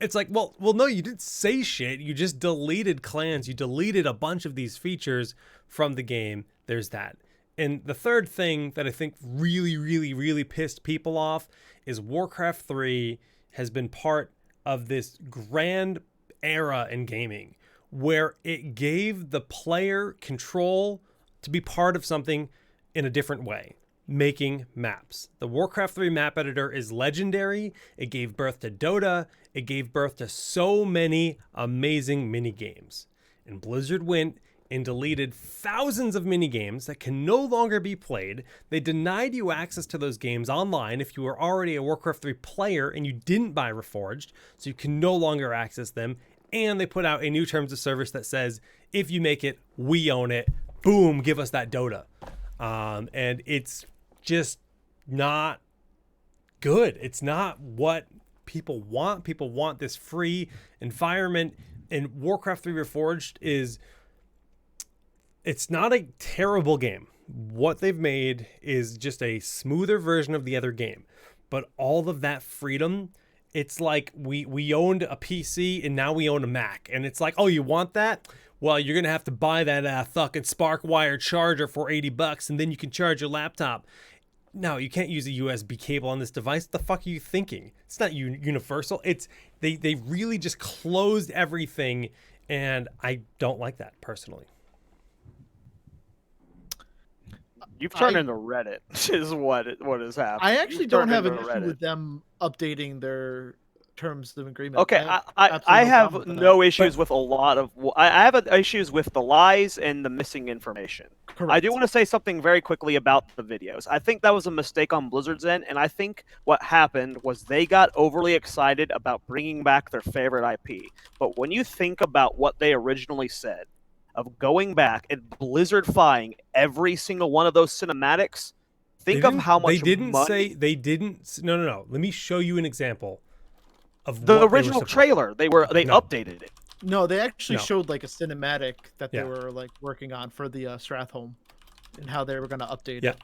It's like, well, no, you didn't say shit. You just deleted clans. You deleted a bunch of these features from the game. There's that. And the third thing that I think really, really, really pissed people off is Warcraft 3 has been part of this grand era in gaming where it gave the player control to be part of something in a different way, making maps. The Warcraft 3 map editor is legendary. It gave birth to Dota. It gave birth to so many amazing mini games. And Blizzard went and deleted thousands of mini games that can no longer be played. They denied you access to those games online if you were already a Warcraft 3 player and you didn't buy Reforged, so you can no longer access them. And they put out a new terms of service that says, if you make it, we own it. Boom, give us that Dota. And it's just not good. It's not what people want. People want this free environment. And Warcraft 3 Reforged it's not a terrible game. What they've made is just a smoother version of the other game. But all of that freedom, it's like we owned a PC and now we own a Mac. And it's like, oh, you want that? Well, you're going to have to buy that fucking SparkWire charger for $80 and then you can charge your laptop. No, you can't use a USB cable on this device. What the fuck are you thinking? It's not universal. It's they really just closed everything, and I don't like that personally. You've turned into Reddit, is what has happened. I actually You've don't turned have an into issue Reddit. with them updating their terms of agreement. Okay, absolutely I no have problem with no that. issues with a lot of. I have issues with the lies and the missing information. Correct. I do want to say something very quickly about the videos. I think that was a mistake on Blizzard's end, and I think what happened was they got overly excited about bringing back their favorite IP. But when you think about what they originally said, of going back and Blizzard-fying every single one of those cinematics, think of how much they didn't money... say they didn't. No. Let me show you an example of The what they were original supposed- trailer, they No. updated it. No, they actually No. showed like a cinematic that they Yeah. were like working on for the Strathholm and how they were going to update Yeah. it.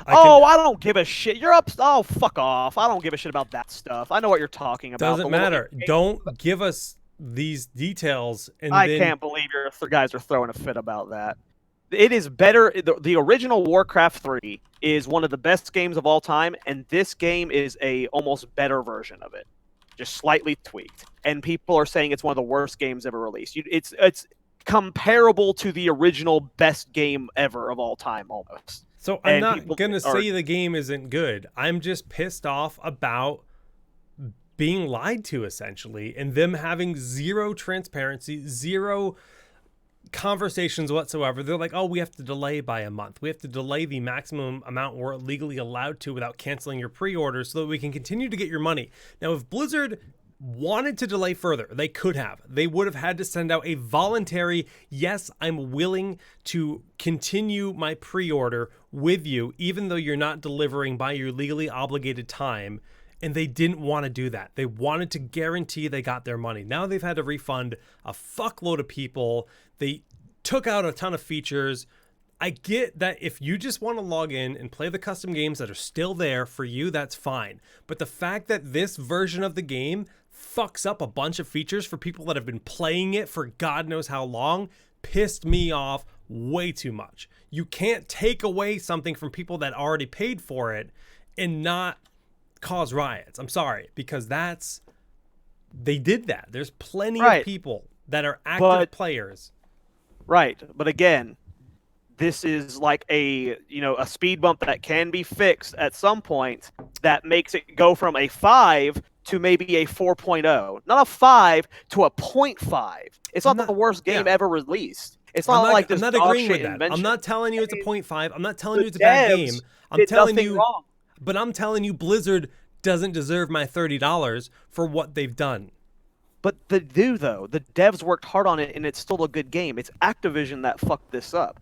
I don't give a shit. You're up. Oh, fuck off. I don't give a shit about that stuff. I know what you're talking about. Doesn't matter. Don't give us these details. And I then... can't believe your guys are throwing a fit about that. It is better. The original Warcraft 3 is one of the best games of all time, and this game is a almost better version of it, just slightly tweaked. And people are saying it's one of the worst games ever released. It's comparable to the original best game ever of all time, almost. So I'm not going to say the game isn't good. I'm just pissed off about being lied to, essentially, and them having zero transparency, zero conversations whatsoever. They're like, oh, we have to delay by a month. We have to delay the maximum amount we're legally allowed to without canceling your pre-order so that we can continue to get your money. Now, if Blizzard wanted to delay further, they could have. They would have had to send out a voluntary, yes, I'm willing to continue my pre-order with you, even though you're not delivering by your legally obligated time. And they didn't want to do that. They wanted to guarantee they got their money. Now they've had to refund a fuckload of people. They took out a ton of features. I get that if you just want to log in and play the custom games that are still there for you, that's fine. But the fact that this version of the game fucks up a bunch of features for people that have been playing it for God knows how long pissed me off way too much. You can't take away something from people that already paid for it and not cause riots. I'm sorry, because they did that. There's plenty of people that are active players. Right. But again, this is like a speed bump that can be fixed at some point that makes it go from a 5 to maybe a 4.0. Not a 5 to a 0.5. It's not the worst game ever released. It's not like this. I'm not agreeing with that. Invention. I'm not telling you it's a 0.5. I'm not telling you it's a bad game. I'm telling you wrong. But I'm telling you, Blizzard doesn't deserve my $30 for what they've done. But they do, though. The devs worked hard on it, and it's still a good game. It's Activision that fucked this up.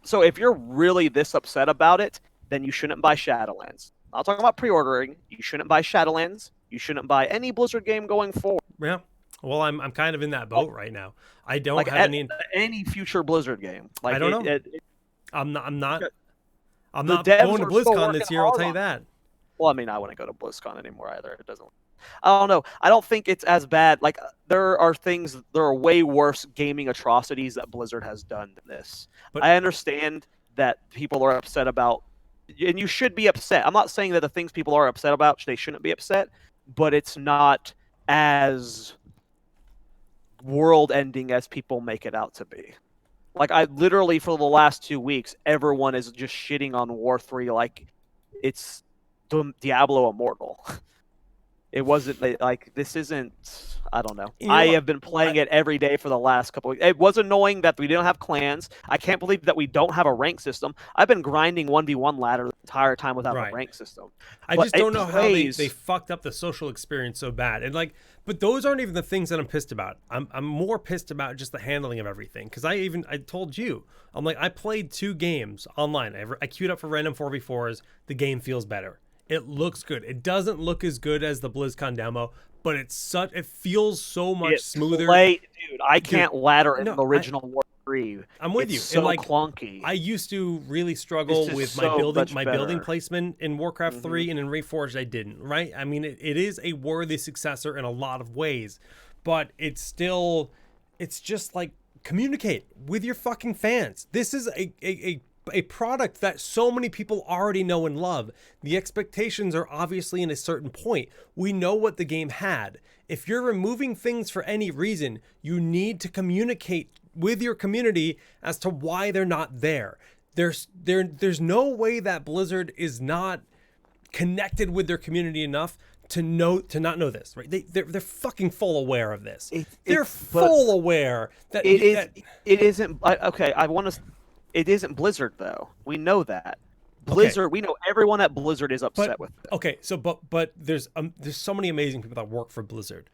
So if you're really this upset about it, then you shouldn't buy Shadowlands. I'm not talking about pre-ordering. You shouldn't buy Shadowlands. You shouldn't buy any Blizzard game going forward. Yeah. Well, I'm kind of in that boat right now. I don't have any future Blizzard game. Like, I don't know. I'm not going to devs BlizzCon this year, I'll tell you that. Well, I mean, I wouldn't go to BlizzCon anymore either. It doesn't. I don't know. I don't think it's as bad. Like, there are way worse gaming atrocities that Blizzard has done than this. But I understand that people are upset about, and you should be upset. I'm not saying that the things people are upset about, they shouldn't be upset, but it's not as world-ending as people make it out to be. Like, I literally, for the last 2 weeks, everyone is just shitting on War 3 like it's Diablo Immortal. It wasn't like, this isn't, I don't know. I have been playing it every day for the last couple of weeks. It was annoying that we didn't have clans. I can't believe that we don't have a rank system. I've been grinding 1v1 ladder the entire time without a rank system. I just don't know how they fucked up the social experience so bad. And but those aren't even the things that I'm pissed about. I'm more pissed about just the handling of everything. Because I told you, I'm like, I played 2 games online. I queued up for random 4v4s. The game feels better. It looks good. It doesn't look as good as the BlizzCon demo, but it feels so much smoother. Dude, I can't ladder in the original War 3. I'm with you. It's so clunky. I used to really struggle with my building placement in Warcraft 3, and in Reforged I didn't, right? I mean, it is a worthy successor in a lot of ways, but it's just like, communicate with your fucking fans. This is a product that so many people already know and love. The expectations are obviously in a certain point. We know what the game had. If you're removing things for any reason, you need to communicate with your community as to why they're not there. There's no way that Blizzard is not connected with their community enough to not know this, right? They're fucking full aware of this. They're full aware that it isn't. Okay, I want to. It isn't Blizzard, though. We know that. Blizzard, we know everyone at Blizzard is upset with it. Okay, so but there's so many amazing people that work for Blizzard.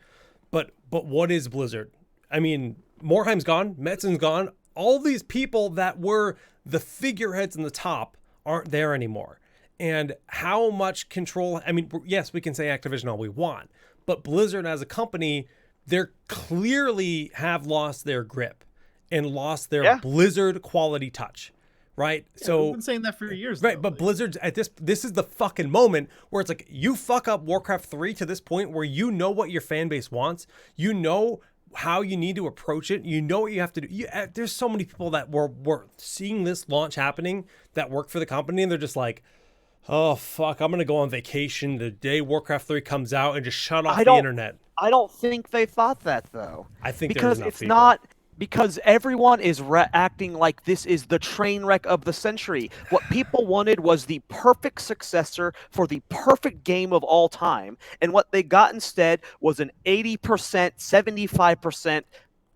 But what is Blizzard? I mean, Morheim's gone, Metzen's gone. All these people that were the figureheads in the top aren't there anymore. And how much control, I mean, yes, we can say Activision all we want, but Blizzard as a company, they're clearly have lost their grip and lost their Blizzard quality touch, right? Yeah, So we've been saying that for years. right, though, but like- Blizzard's at this is the fucking moment where it's like you fuck up Warcraft 3 to this point where you know what your fan base wants, you know how you need to approach it, you know what you have to do. There's so many people that were seeing this launch happening that work for the company, and they're just like, oh fuck, I'm gonna go on vacation the day Warcraft 3 comes out and just shut off the internet. I don't think they thought that though. I think because there's enough it's people. not because everyone is acting like this is the train wreck of the century. What people wanted was the perfect successor for the perfect game of all time, and what they got instead was an 80%, 75%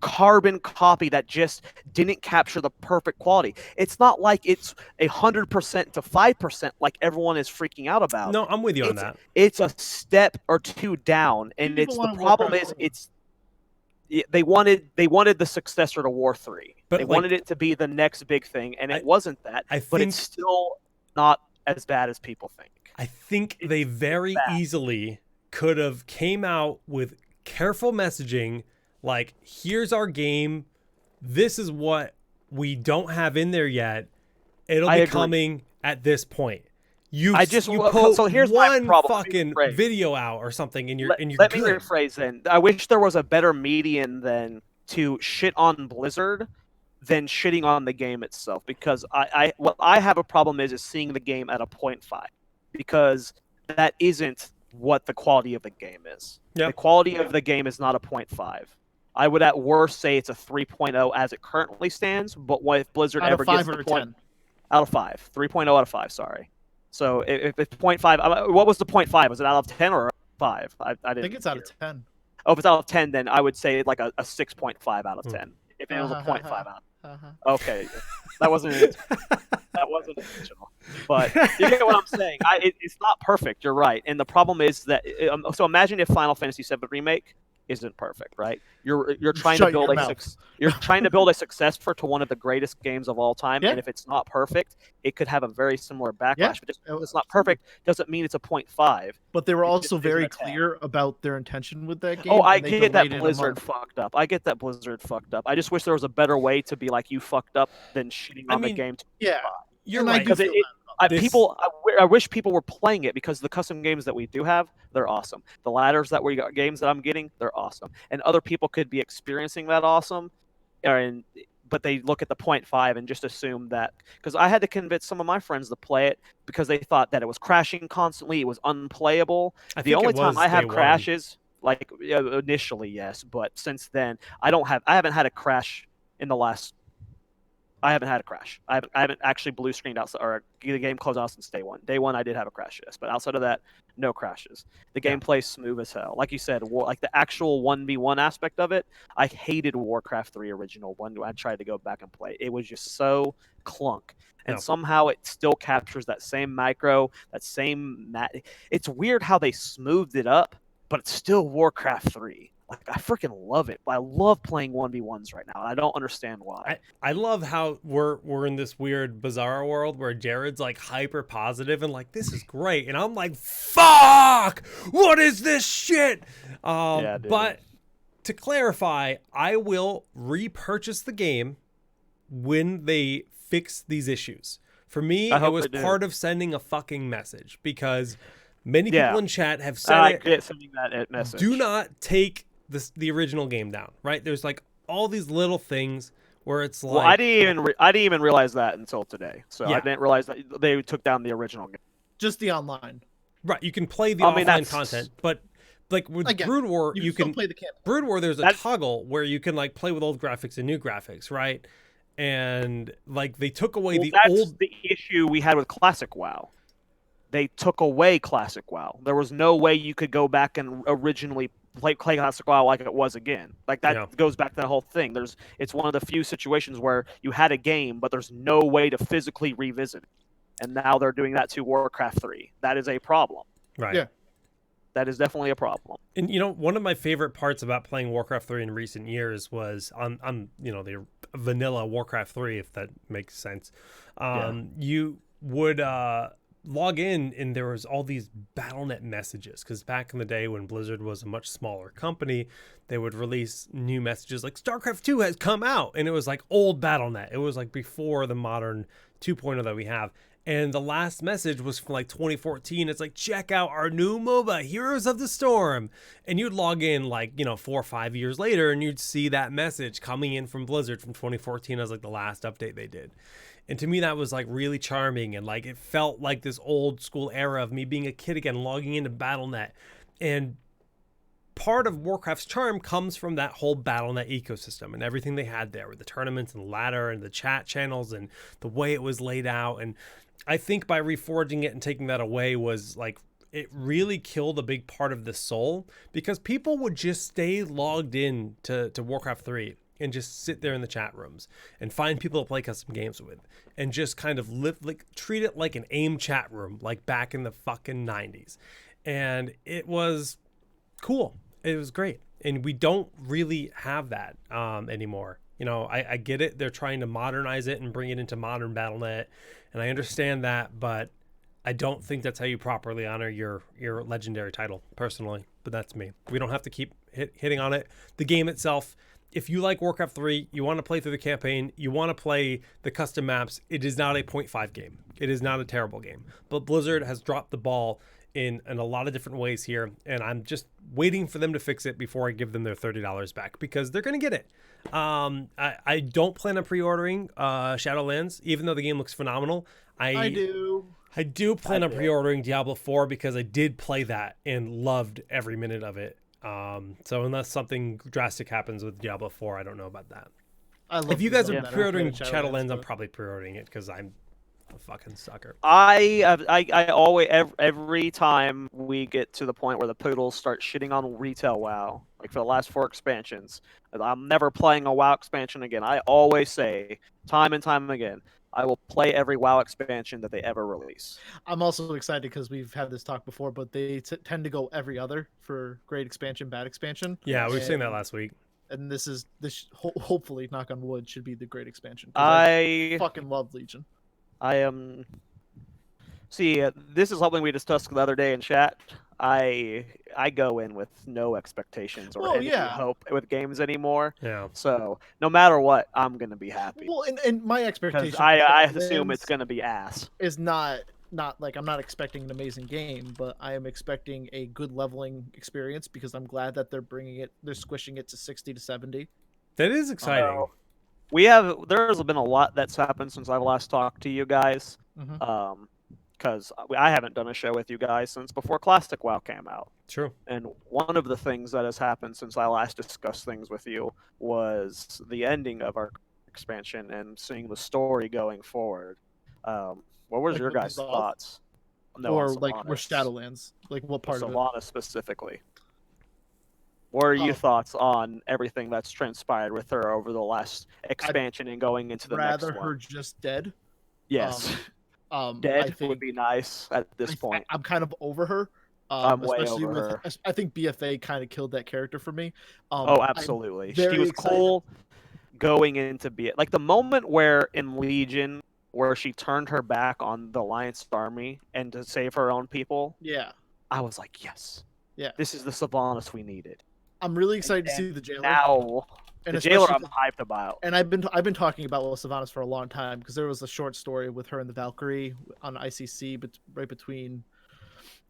carbon copy that just didn't capture the perfect quality. It's not like it's 100% to 5% like everyone is freaking out about. No, I'm with you on that. It's a step or two down, and People the wanna problem Warcraft is they wanted the successor to War 3. But, They like, wanted it to be the next big thing, and it wasn't that. I But think- it's still not as bad as people think. I think they very easily could have came out with careful messaging like, here's our game, this is what we don't have in there yet, it'll be coming at this point. You post so here's my one problem. fucking video out or something, and you're Let me good. rephrase then. I wish there was a better median than to shit on Blizzard than shitting on the game itself, because what I have a problem is seeing the game at a 0.5, because that isn't what the quality of the game is. Yep. The quality of the game is not a 0.5. I would at worst say it's a 3.0 as it currently stands, but if Blizzard Out ever of 5 gets or the point 10? out of 5, 3.0 out of 5, sorry. So if it's 0.5, what was the 0.5? Was it out of 10 or 5? I didn't I think it's out of 10. Oh, if it's out of 10, then I would say like a 6.5 out of 10. If it was a 0.5 out. Okay, that wasn't intentional, but you get what I'm saying. It's not perfect. You're right, and the problem is that so imagine if Final Fantasy VII Remake isn't perfect, right? You're trying to build you're trying to build a successor to one of the greatest games of all time, Yeah. and if it's not perfect, it could have a very similar backlash. Yeah. But just because it's not perfect doesn't mean it's a 0.5. But they were It also just isn't very a 10. clear about their intention with that game. Oh, I and they get that delayed it a Blizzard month. fucked up. I get that Blizzard fucked up. I just wish there was a better way to be like, you fucked up than shitting on the game. Yeah, You're and I right. do Because feel that about I wish people were playing it, because the custom games that we do have, they're awesome. The ladders that we got, games that I'm getting, they're awesome. And other people could be experiencing that awesome, but they look at the 0.5 and just assume that, because I had to convince some of my friends to play it because they thought that it was crashing constantly, it was unplayable. The only time I have crashes, like initially, yes, but since then I haven't had a crash in the last. I haven't had a crash. I haven't actually blue screened outside or the game closed out since day one. Day one, I did have a crash, yes, but outside of that, no crashes. The game plays smooth as hell. Like you said, like the actual 1v1 aspect of it, I hated Warcraft 3 original when I tried to go back and play. It was just so clunk. And somehow it still captures that same micro, that same It's weird how they smoothed it up, but it's still Warcraft 3. Like, I freaking love it. I love playing 1v1s right now, and I don't understand why. I love how we're in this weird bizarre world where Jared's like hyper positive and like, this is great, and I'm like, fuck, what is this shit? But to clarify, I will repurchase the game when they fix these issues. For me, it was part of sending a fucking message, because many people in chat have said I get sending that message. Do not take the original game down, right? There's like all these little things where it's like, well, I didn't even realize that until today. So I didn't realize that they took down the original game. Just the online. Right, you can play the offline content, but like with Brood War, you can play the campaign. Brood War, there's a toggle where you can like play with old graphics and new graphics, right? And like they took away the issue we had with Classic WoW. They took away Classic WoW. There was no way you could go back and originally play Classic WoW like it was again. Like that goes back to that whole thing. It's one of the few situations where you had a game, but there's no way to physically revisit it. And now they're doing that to Warcraft 3. That is a problem. Right. Yeah. That is definitely a problem. And you know, one of my favorite parts about playing Warcraft 3 in recent years was on the vanilla Warcraft 3, if that makes sense. You would log in and there was all these BattleNet messages, because back in the day when Blizzard was a much smaller company, they would release new messages like StarCraft 2 has come out, and it was like old BattleNet. It was like before the modern 2.0 that we have. And the last message was from like 2014. It's like, check out our new MOBA, Heroes of the Storm. And you'd log in like, 4 or 5 years later and you'd see that message coming in from Blizzard from 2014 as like the last update they did. And to me, that was like really charming. And like, it felt like this old school era of me being a kid again, logging into BattleNet. And part of Warcraft's charm comes from that whole BattleNet ecosystem and everything they had there with the tournaments and the ladder and the chat channels and the way it was laid out. And I think by reforging it and taking that away was like, it really killed a big part of the soul, because people would just stay logged in to Warcraft 3 and just sit there in the chat rooms and find people to play custom games with and just kind of treat it like an AIM chat room, like back in the fucking 90s. And it was cool. It was great. And we don't really have that anymore. I get it. They're trying to modernize it and bring it into modern BattleNet. And I understand that, but I don't think that's how you properly honor your legendary title, personally. But that's me. We don't have to keep hitting on it. The game itself, if you like Warcraft 3, you want to play through the campaign, you want to play the custom maps, it is not a 0.5 game. It is not a terrible game. But Blizzard has dropped the ball in a lot of different ways here, and I'm just waiting for them to fix it before I give them their $30 back, because they're going to get it. I don't plan on pre-ordering Shadowlands, even though the game looks phenomenal. I do plan on pre-ordering Diablo 4, because I did play that and loved every minute of it. So unless something drastic happens with Diablo 4, I don't know about that. If you guys are pre-ordering Shadowlands, I'm probably pre-ordering it, because I'm a fucking sucker. I always, every time we get to the point where the poodles start shitting on retail WoW, like for the last 4 expansions, I'm never playing a WoW expansion again. I always say, time and time again, I will play every WoW expansion that they ever release. I'm also excited because we've had this talk before, but they tend to go every other for great expansion, bad expansion. Yeah, we've seen that last week. And this hopefully, knock on wood, should be the great expansion. I fucking love Legion. I am. See, this is something we discussed the other day in chat. I go in with no expectations or any hope with games anymore. Yeah. So no matter what, I'm gonna be happy. Well, and my expectation, I assume it's gonna be ass. Is not like, I'm not expecting an amazing game, but I am expecting a good leveling experience, because I'm glad that they're squishing it to 60 to 70. That is exciting. There's been a lot that's happened since I've last talked to you guys. Mm-hmm. Because I haven't done a show with you guys since before Classic WoW came out. True. And one of the things that has happened since I last discussed things with you was the ending of our expansion and seeing the story going forward. What was your guys' thoughts? No, or like with Shadowlands, like what part of it? Sylvanas specifically. What are your thoughts on everything that's transpired with her over the last expansion and going into the next one? Rather her just dead. Yes. Dead would be nice at this point. I'm kind of over her. I'm way over her. I think BFA kind of killed that character for me. Oh, absolutely. She was cool going into like the moment where in Legion, where she turned her back on the Alliance army and to save her own people. Yeah. I was like, yes. Yeah. This is the Sylvanas we needed. I'm really excited to see the Jailer. Now, the Jailer I'm hyped about. And I've been talking about Sylvanas for a long time, because there was a short story with her and the Valkyrie on ICC, but right between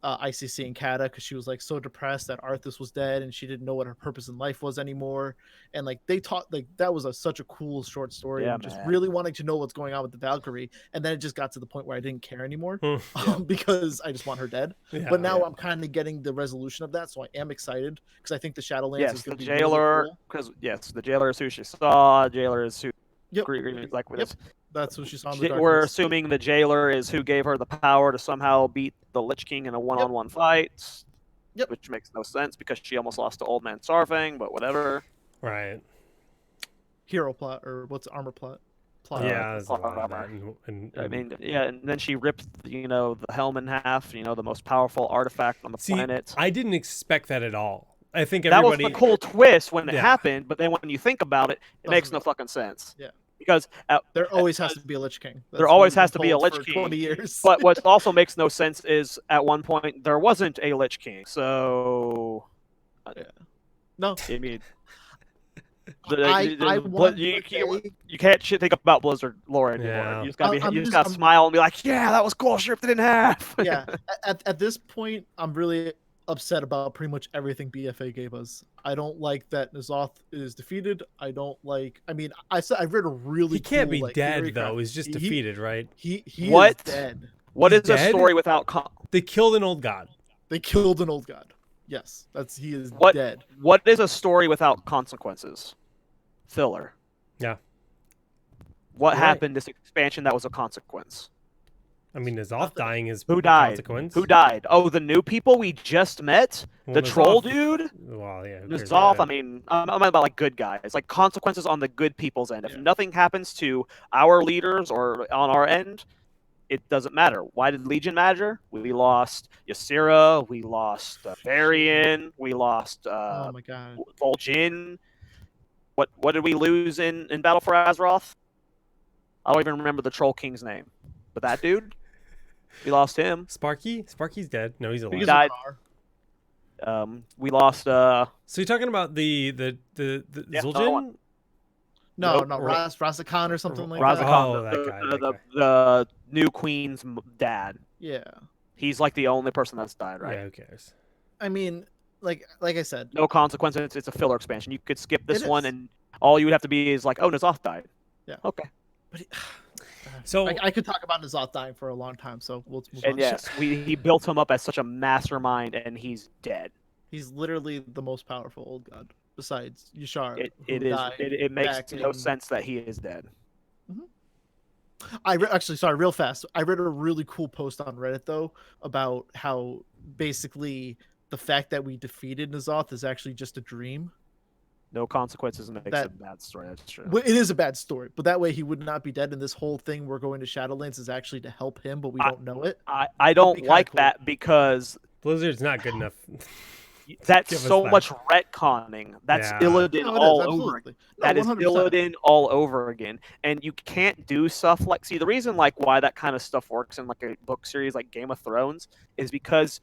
ICC and Kata, because she was like so depressed that Arthas was dead and she didn't know what her purpose in life was anymore. And like they taught, like that was such a cool short story. Yeah, and just really wanting to know what's going on with the Valkyrie. And then it just got to the point where I didn't care anymore because I just want her dead. Yeah, but now I'm kind of getting the resolution of that, so I am excited, because I think the Shadowlands is going to be Jailer, really cool. Because the Jailer is who she saw. Jailer is who. Like with that's what she saw in the darkness. We're assuming the Jailer is who gave her the power to somehow beat the Lich King in a one-on-one fight. Yep. Which makes no sense because she almost lost to Old Man Sarfang, but whatever. Right. Hero plot, or what's armor plot? Yeah, there's a lot of that. I mean, and then she ripped, the helm in half. The most powerful artifact on the planet. I didn't expect that at all. I think that was the cool twist when it happened, but then when you think about it, it makes no fucking sense. Yeah. because There always has to be a Lich King. there That's always what we've has been to be a told Lich for King. 20 years. But what also makes no sense is at one point there wasn't a Lich King. So No, I mean, I want to you can't think about Blizzard lore anymore. Yeah. You just gotta I'm you just just- gotta smile and be like, yeah, that was cool. Ripped it in half. yeah. At this point, I'm really upset about pretty much everything BFA gave us. I don't like that N'Zoth is defeated. I don't like. I mean, I've read a really. He can't cool, be like, dead theory though. craft. He's just He- defeated, right? He What? is dead. What He's is a dead? story without They killed an old god. They killed an old god. Yes, he is What? dead. What is a story without consequences? Filler. Yeah. What You're right. happened this expansion that was a consequence? I mean, N'Zoth Nothing. dying is Who a died? consequence. Who died? Oh, the new people we just met? Well, The N'Zoth- troll dude? Well, yeah. who cares N'Zoth, about I mean, I'm about like good guys, like consequences on the good people's end. If Yeah. nothing happens to our leaders or on our end, it doesn't matter. Why did Legion matter? We lost Ysera, we lost Varian, we lost Oh my god. Vol'jin. What did we lose in Battle for Azeroth? I don't even remember the Troll King's name, but that dude, we lost him. Sparky? Sparky's dead. No, he's alive. Because died. of Nar. We lost So you're talking about the Yeah, Zul'jin? another one. No, Nope. Rasakan or something like Razakhan, that. Oh, that guy, that guy. the new queen's dad. Yeah. He's like the only person that's died, right? Yeah, who cares? I mean, like I said, No consequences. It's a filler expansion. You could skip this It one, is. and all you would have to be is like, oh, N'Zoth died. Yeah. Okay. but So I could talk about N'Zoth dying for a long time, so we'll move And on. yes, he built him up as such a mastermind, and he's dead. He's literally the most powerful old god besides Yashar. It makes back no in- sense that he is dead. Actually, sorry, real fast. I read a really cool post on Reddit though about how basically the fact that we defeated N'Zoth is actually just a dream. No consequences makes That- it a bad story. That's true. Well, it is a bad story, but that way he would not be dead. And this whole thing we're going to Shadowlands is actually to help him, but we don't know it. I don't be kinda like cool. that because Blizzard's not good enough. that's Give us so that. much retconning. That's Yeah. Illidan No, it is, all over. absolutely. No, That is 100%. Illidan all over again, and you can't do stuff like. See, the reason like why that kind of stuff works in like a book series like Game of Thrones is because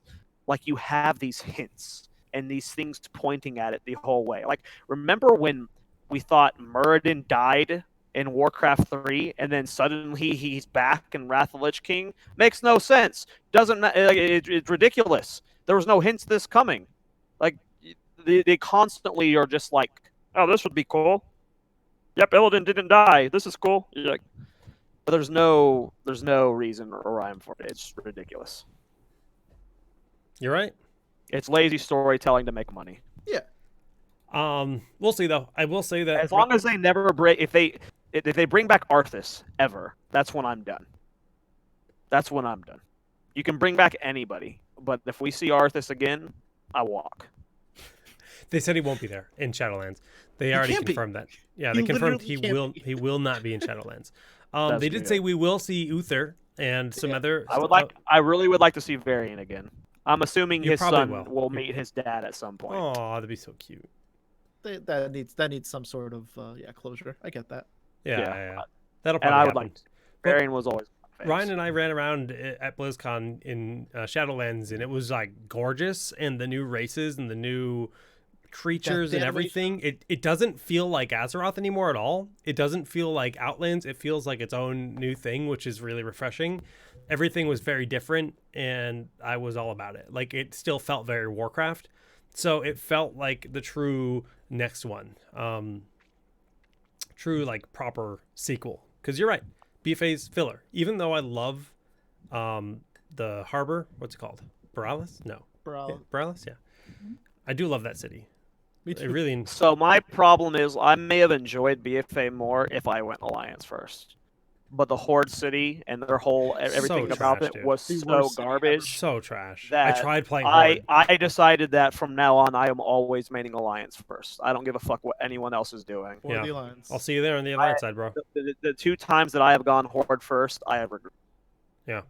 like you have these hints and these things pointing at it the whole way. Like remember when we thought Muradin died in Warcraft 3, and then suddenly he's back in Wrath of the Lich King? Makes no sense. Doesn't it's ridiculous. There was no hints this coming. Like they constantly are just like, oh, this would be cool. Yep, Illidan didn't die. This is cool. You're like, but there's no reason or rhyme for it. It's ridiculous. You're right. It's lazy storytelling to make money. We'll see though. I will say that As long as they never break, if they bring back Arthas ever, that's when I'm done. That's when I'm done. You can bring back anybody, but if we see Arthas again, I walk. they said he won't be there in Shadowlands. They already can't be. confirmed that. Yeah, He they confirmed literally can't be. he will not be in Shadowlands. That's They did good. say we will see Uther and some other. I really would like to see Varian again. I'm assuming You his probably son will. will meet his dad at some point. Oh, that'd be so cute. That needs some sort of closure. I get that. Yeah, Yeah. yeah. That'll probably And I would happen. like Varian was always my face. Ryan and I ran around at BlizzCon in Shadowlands, and it was like gorgeous, and the new races and the new creatures the and animation. everything. It doesn't feel like Azeroth anymore at all. It doesn't feel like Outlands. It feels like its own new thing, which is really refreshing. Everything was very different, and I was all about it. Like it still felt very Warcraft, so it felt like the true next one, true like proper sequel. Because you're right. BFA's filler. Even though I love the harbor, what's it called? Borealis? No. Bro, Borealis? Yeah. I do love that city. me It too. really So my problem is I may have enjoyed BFA more if I went Alliance first. But the Horde City and their whole everything about trash, it dude. was The so worst city ever. garbage. so trash. That I tried playing Horde. I decided that from now on I am always maining Alliance first. I don't give a fuck what anyone else is doing. Or Yeah. the Alliance. I'll see you there on the Alliance side, bro. The two times that I have gone Horde first, I have regret. Yeah.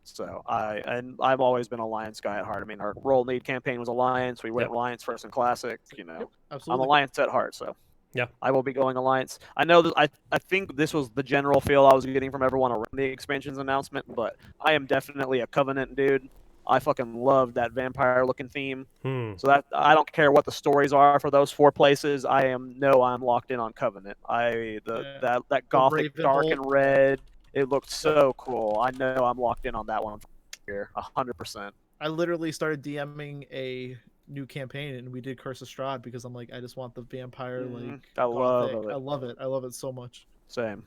So I've always been Alliance guy at heart. I mean, our Roll Need campaign was Alliance. We went Yep. Alliance first in Classic. You know, Yep, I'm absolutely. Alliance at heart. So Yeah. I will be going Alliance. I know that I think this was the general feel I was getting from everyone around the expansions announcement, but I am definitely a Covenant dude. I fucking love that vampire looking theme. So that I don't care what the stories are for those 4 places. I'm locked in on Covenant. That gothic dark and Ravenhold. red. It looked so cool. I know I'm locked in on that one here, 100%. I literally started DMing a new campaign, and we did Curse of Strahd because I'm like, I just want the vampire like I love gothic. it. I love it. I love it so much. Same.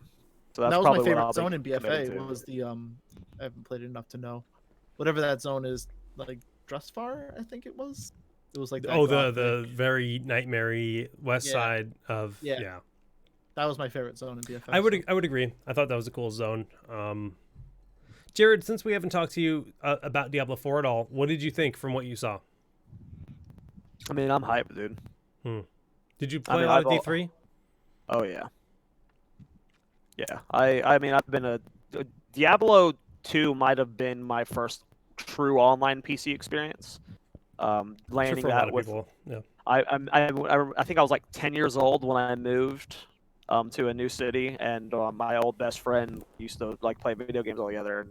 So And that's that was my probably what favorite I'll zone be in committing BFA. to. Was the I haven't played it enough to know whatever that zone is, like Drustvar, I think it was. It was like that. Oh, gothic. the very nightmare west Yeah. side of Yeah. That was my favorite zone in BFA. I would agree. I thought that was a cool zone. Jared, since we haven't talked to you about Diablo 4 at all, what did you think from what you saw? I mean, I'm hyped, dude. Did you play a lot of D3? Oh yeah. Yeah. I mean, I've been Diablo 2 might have been my first true online PC experience. Landing for a that lot of with people. Yeah. I think I was like 10 years old when I moved to a new city, and my old best friend used to like play video games all together.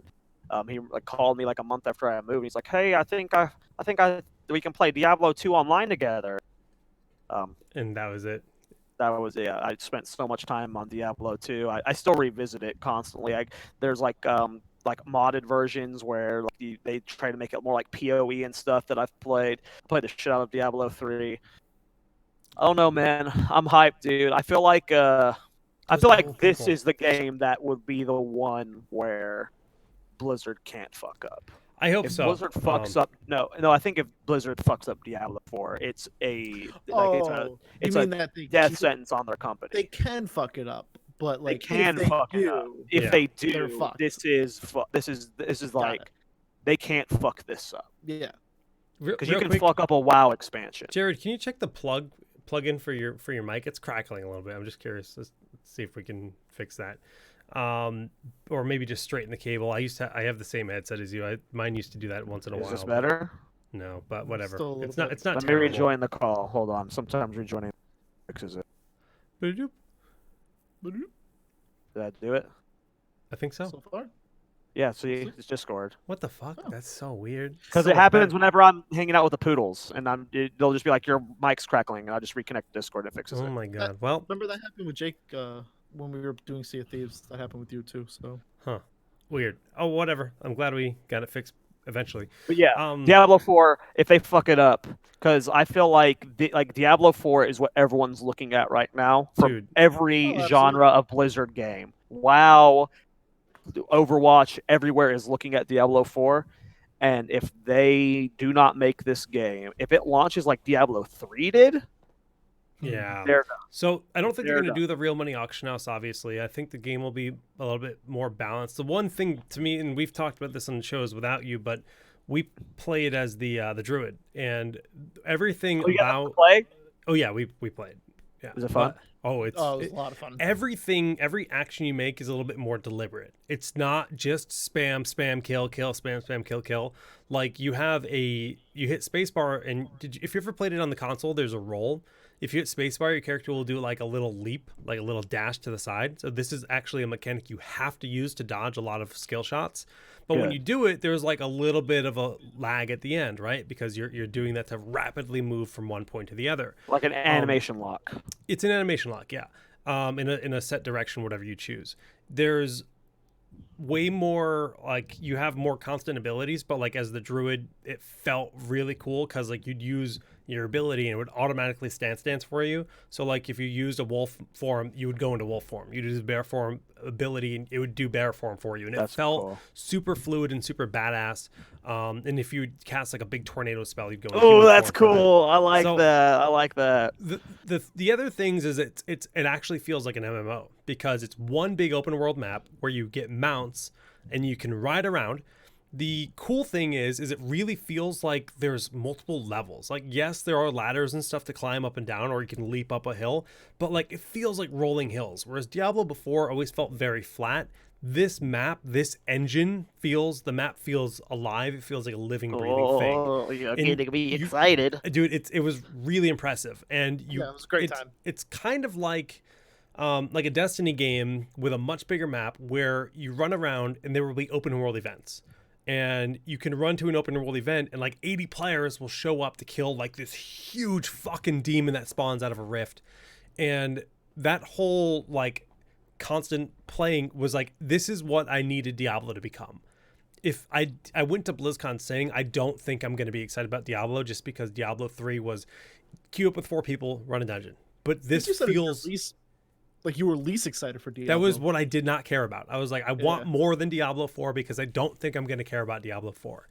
And he like called me like a month after I moved. He's like, "Hey, I think we can play Diablo 2 online together." And that was it. That was it. I spent so much time on Diablo 2. I still revisit it constantly. There's like modded versions where like they try to make it more like PoE and stuff that I've played. Played the shit out of Diablo 3. I don't know, man. I'm hyped, dude. I feel like this is the game that would be the one where Blizzard can't fuck up. I hope If so. Blizzard fucks up, no. I think if Blizzard fucks up Diablo 4, it's a death sentence on their company. They can fuck it up, but like they can fuck it up. If they do, this is like they can't fuck this up. Yeah, because you can fuck up a WoW expansion. Jared, can you check the plug-in for your mic? It's crackling a little bit. I'm just curious. Let's see if we can fix that. Or maybe just straighten the cable. I have the same headset as you. Mine used to do that once in a while. Is this better? No, but whatever. It's not. Let me rejoin the call. Hold on. Sometimes rejoining fixes it. Did that do it? I think so. So far. Yeah, see, it's Discord. What the fuck? Oh. That's so weird. Because it happens whenever I'm hanging out with the poodles, and they'll just be like, "Your mic's crackling," and I'll just reconnect Discord and it fixes it. Oh my god! Well, remember that happened with Jake when we were doing Sea of Thieves. That happened with you too. So. Weird. Oh, whatever. I'm glad we got it fixed eventually. But yeah, Diablo 4, if they fuck it up, because I feel like Diablo 4 is what everyone's looking at right now from every genre of Blizzard game. WoW, Overwatch, everywhere is looking at Diablo 4. And if they do not make this game, if it launches like Diablo 3 did, yeah. They're done. So I don't think they're going to do the real money auction house, obviously. I think the game will be a little bit more balanced. The one thing to me, and we've talked about this on the shows without you, but we played as the druid, and everything about play. Oh yeah, we played. Yeah. Was it fun? It was a lot of fun. Every action you make is a little bit more deliberate. It's not just spam, kill, spam, kill. Like you hit spacebar, and if you ever played it on the console, there's a roll. If you hit spacebar, your character will do like a little leap, like a little dash to the side. So this is actually a mechanic you have to use to dodge a lot of skill shots. But when you do it, there's like a little bit of a lag at the end, right? Because you're doing that to rapidly move from one point to the other. Like an animation lock. It's an animation lock, yeah. In a set direction, whatever you choose. There's way more, like, you have more constant abilities, but like as the druid, it felt really cool because like you'd use your ability and it would automatically stance for you. So like if you used a wolf form, you would go into wolf form. You'd use a bear form ability and it would do bear form for you. And it felt super fluid and super badass. And if you cast like a big tornado spell, you'd go into Oh, that's cool. I like that. The other things is it actually feels like an MMO because it's one big open world map where you get mounts and you can ride around. The cool thing is it really feels like there's multiple levels. Like, yes, there are ladders and stuff to climb up and down, or you can leap up a hill, but like it feels like rolling hills. Whereas Diablo before always felt very flat. this map, this engine the map feels alive. It feels like a living, breathing thing. Oh, you're And getting me you- excited. Dude, it was really impressive. And Yeah, it was a great time. It's kind of like a Destiny game with a much bigger map where you run around and there will be open world events. And you can run to an open world event and like 80 players will show up to kill like this huge fucking demon that spawns out of a rift. And that whole like constant playing was like, this is what I needed Diablo to become. If I went to BlizzCon saying I don't think I'm going to be excited about Diablo just because Diablo 3 was queue up with 4 people, run a dungeon. But this feels like you were least excited for Diablo. That was what I did not care about. I was like, I want more than Diablo 4 because I don't think I'm going to care about Diablo 4.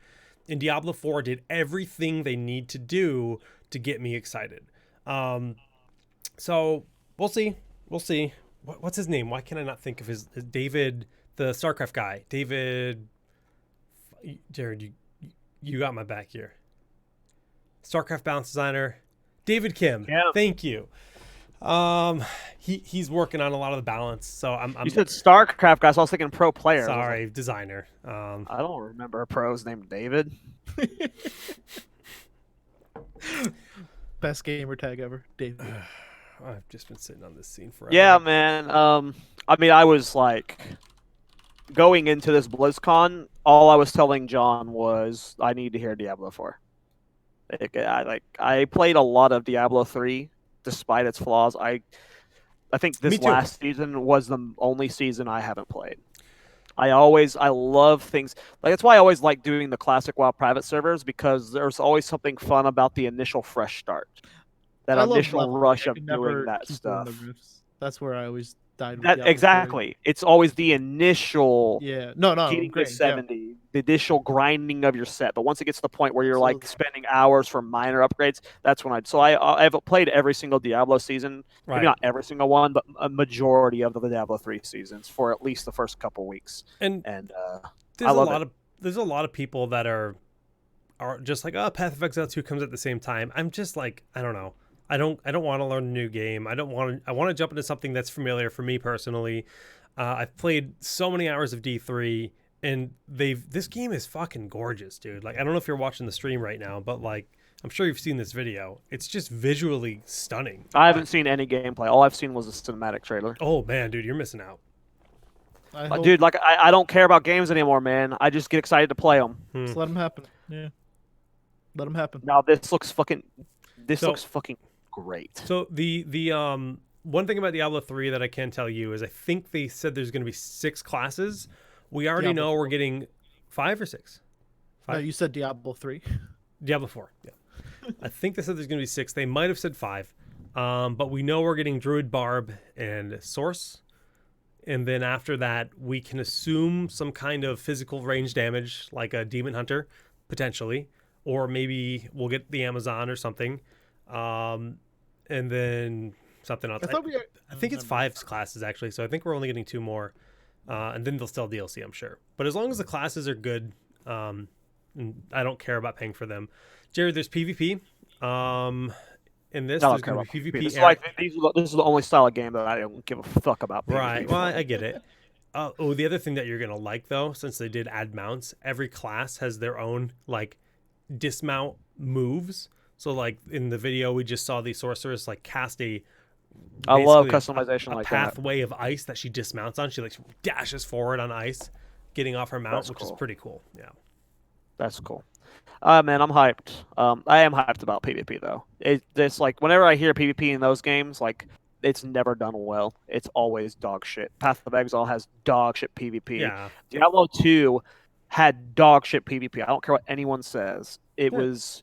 And Diablo 4 did everything they need to do to get me excited. So we'll see. We'll see. What's his name? Why can I not think of his David, the StarCraft guy? David. Jared, you got my back here. StarCraft balance designer, David Kim. Yeah. Thank you. He's working on a lot of the balance, so I'm You said StarCraft guy, so I was thinking pro player. sorry, designer. I don't remember a pro's named David. Best gamer tag ever, David. I've just been sitting on this scene forever. Yeah, man. I mean, I was like going into this BlizzCon. All I was telling John was I need to hear Diablo 4. I played a lot of Diablo 3, despite its flaws. I think Me this too. last season was the only season I haven't played. I love things like that's why I always like doing the classic WoW private servers because there's always something fun about the initial fresh start. That I love initial leveling. rush I of could doing never that keep stuff. doing the rifts. That's where I always died. With That Diablo 3. exactly. It's always the initial Yeah. No. getting Great. to 70, the initial grinding of your set. But once it gets to the point where you're like Absolutely. spending hours for minor upgrades, that's when I've played every single Diablo season. Right. Maybe not every single one, but a majority of the Diablo 3 seasons for at least the first couple weeks. And I there's love there's a lot of people that are just like, oh, Path of Exile 2 comes at the same time. I'm just like, I don't know. I don't want to learn a new game. I want to jump into something that's familiar for me personally. I've played so many hours of D3 and this game is fucking gorgeous, dude. Like, I don't know if you're watching the stream right now, but like, I'm sure you've seen this video. It's just visually stunning. I haven't seen any gameplay. All I've seen was a cinematic trailer. Oh man, dude, you're missing out. Dude, like I don't care about games anymore, man. I just get excited to play them. Just let them happen. Yeah. Let them happen. Now this looks fucking great. So the one thing about Diablo 3 that I can tell you is I think they said there's going to be 6 classes. We already Diablo know 4. we're getting 5 or 6. No, you said Diablo 3. Diablo 4. Yeah. I think they said there's going to be 6. They might have said 5. But we know we're getting Druid, Barb, and Source. And then after that, we can assume some kind of physical range damage, like a Demon Hunter, potentially. Or maybe we'll get the Amazon or something. And then something else. I think it's 5 classes, actually. So I think we're only getting 2 more. And then they'll still DLC, I'm sure. But as long as the classes are good, and I don't care about paying for them. Jared, there's PvP. In this, there's going to be PvP. This is the only style of game that I don't give a fuck about. PvP. Right. Well, I get it. The other thing that you're going to like, though, since they did add mounts, every class has their own, like, dismount moves. So, like, in the video, we just saw the sorceress, like, cast I love customization like that. pathway of ice that she dismounts on. She, like, dashes forward on ice, getting off her mount, which is pretty cool. Yeah. That's cool. Man, I'm hyped. I am hyped about PvP though. It's like whenever I hear PvP in those games, like it's never done well. It's always dog shit. Path of Exile has dog shit PvP. Yeah. Diablo 2 had dog shit PvP. I don't care what anyone says. It was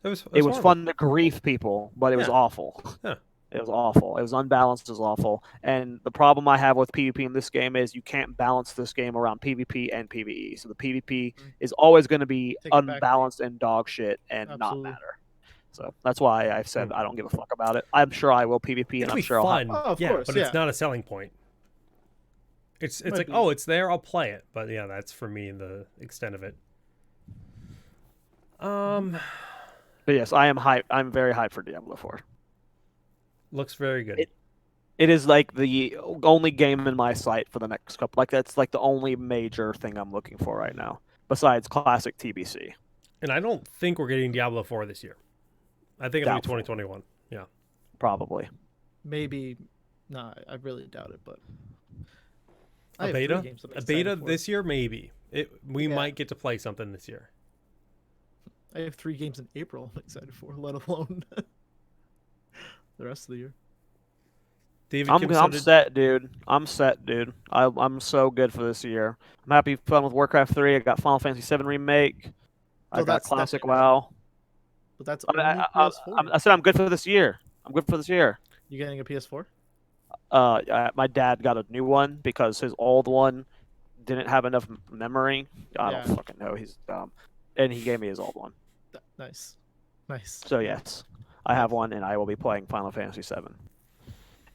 fun to grief people, but it was awful. Yeah. It was awful. It was unbalanced. It was awful. And the problem I have with PvP in this game is you can't balance this game around PvP and PvE. So the PvP is always going to be unbalanced and dog shit and not matter. So that's why I've said I don't give a fuck about it. I'm sure I will PvP, and I'm sure fun. I'll of course, but it's not a selling point. It's like, oh, it's there, I'll play it. But yeah, that's for me the extent of it. But yes, I am hyped. I'm very hyped for Diablo 4. Looks very good. It is like the only game in my sight for the next couple. Like that's like the only major thing I'm looking for right now, besides classic TBC. And I don't think we're getting Diablo 4 this year. I think it'll Doubtful. be 2021. Yeah. Probably. Maybe. No, I really doubt it. But I A have 3 beta? games that I'm A excited beta for. this year? Maybe. We Yeah. might get to play something this year. I have 3 games in April I'm excited for, let alone the rest of the year. David I'm Kim I'm started- set, dude. I'm set, dude. I'm so good for this year. I'm happy fun with Warcraft 3. I got Final Fantasy 7 remake. I So got that's Classic next. WoW. But that's I, only PS4. I said I'm good for this year. I'm good for this year. You getting a PS4? My dad got a new one because his old one didn't have enough memory. I Yeah. don't fucking know. He's dumb, and he gave me his old one. Nice. Nice. So yes, I have one, and I will be playing Final Fantasy 7.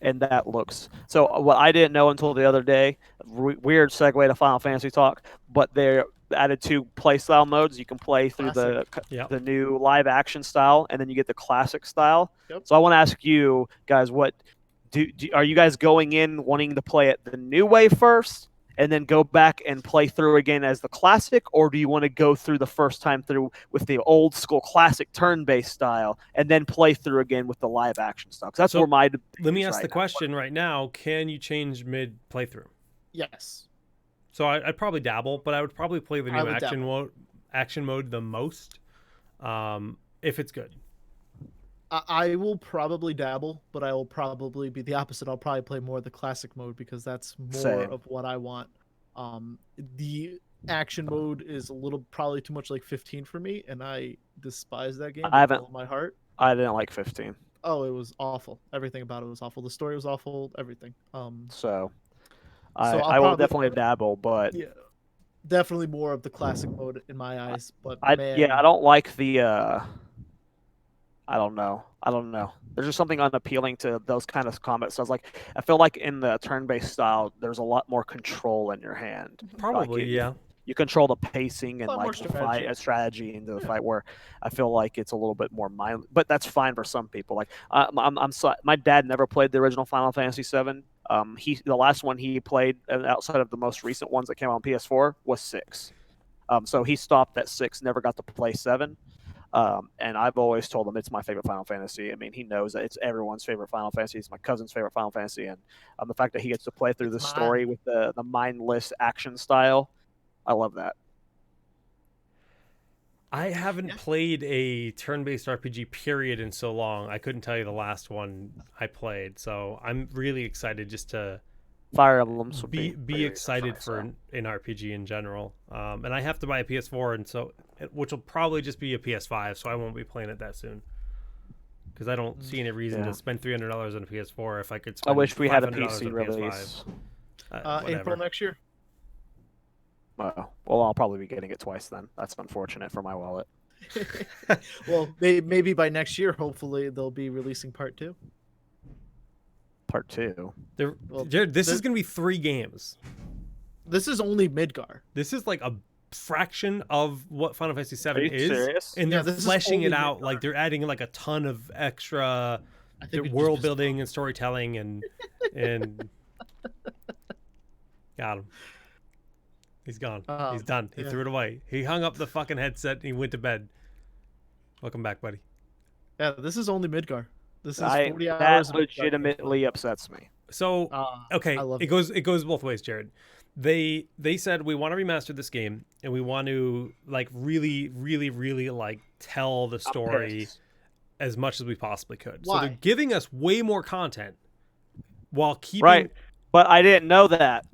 And that looks so. What I didn't know until the other day. Weird segue to Final Fantasy talk, but they're added 2 playstyle modes. You can play through Yep. the new live action style, and then you get the classic style. Yep. So I want to ask you guys, what are you guys going in wanting to play it the new way first, and then go back and play through again as the classic, or do you want to go through the first time through with the old school classic turn-based style, and then play through again with the live action style? Because that's So, where my Let me is ask right the now. question right now. Can you change mid playthrough? Yes. So I'd probably dabble, but I would probably play the I new would dabble. action mode the most, if it's good. I will probably dabble, but I will probably be the opposite. I'll probably play more of the classic mode because that's more Same. of what I want. The action mode is a little probably too much like 15 for me, and I despise that game I haven't- with all my heart. I didn't like 15, Oh, it was awful. Everything about it was awful. The story was awful. Everything. so So I I'll will probably- definitely dabble, but Yeah, definitely more of the classic mode in my eyes. But I man, don't like the I don't know. There's just something unappealing to those kind of combat styles. Like I feel like in the turn-based style, there's a lot more control in your hand. Probably, you, yeah. You control the pacing and lot more like the strategy. fight, strategy into the fight. Where I feel like it's a little bit more mindless, but that's fine for some people. Like my dad never played the original Final Fantasy VII. The last one he played outside of the most recent ones that came out on PS4 was 6. So he stopped at 6, never got to play 7. And I've always told him it's my favorite Final Fantasy. I mean, he knows that it's everyone's favorite Final Fantasy. It's my cousin's favorite Final Fantasy, and the fact that he gets to play through the It's story with the mindless action style, I love that. I haven't played a turn-based RPG period in so long. I couldn't tell you the last one I played, so I'm really excited just to Fire Emblems would be pretty excited fun, for so. an RPG in general. And I have to buy a PS4, and so which will probably just be a PS5, so I won't be playing it that soon. Because I don't see any reason Yeah. to spend $300 on a PS4 if I could I spend wish we had a $500 PC on PS5. release. Whatever. April next year. Well, I'll probably be getting it twice then. That's unfortunate for my wallet. Well, maybe by next year, hopefully they'll be releasing part 2. Part 2. Well, Jared, this is going to be 3 games. This is only Midgar. This is like a fraction of what Final Fantasy VII Are you is, serious? and Yeah, they're this is fleshing it only out. Midgar. Like they're adding like a ton of extra I think world building and storytelling and got him. He's gone. He's done. He yeah. threw it away. He hung up the fucking headset and he went to bed. Welcome back, buddy. Yeah, this is only Midgar. This is That 40 hours. of Midgar legitimately upsets me. So gameplay. okay, I love it goes both ways, Jared. They said we want to remaster this game and we want to like really like tell the story pissed. as much as we possibly could. So Why? they're giving us way more content while keeping Right. But I didn't know that.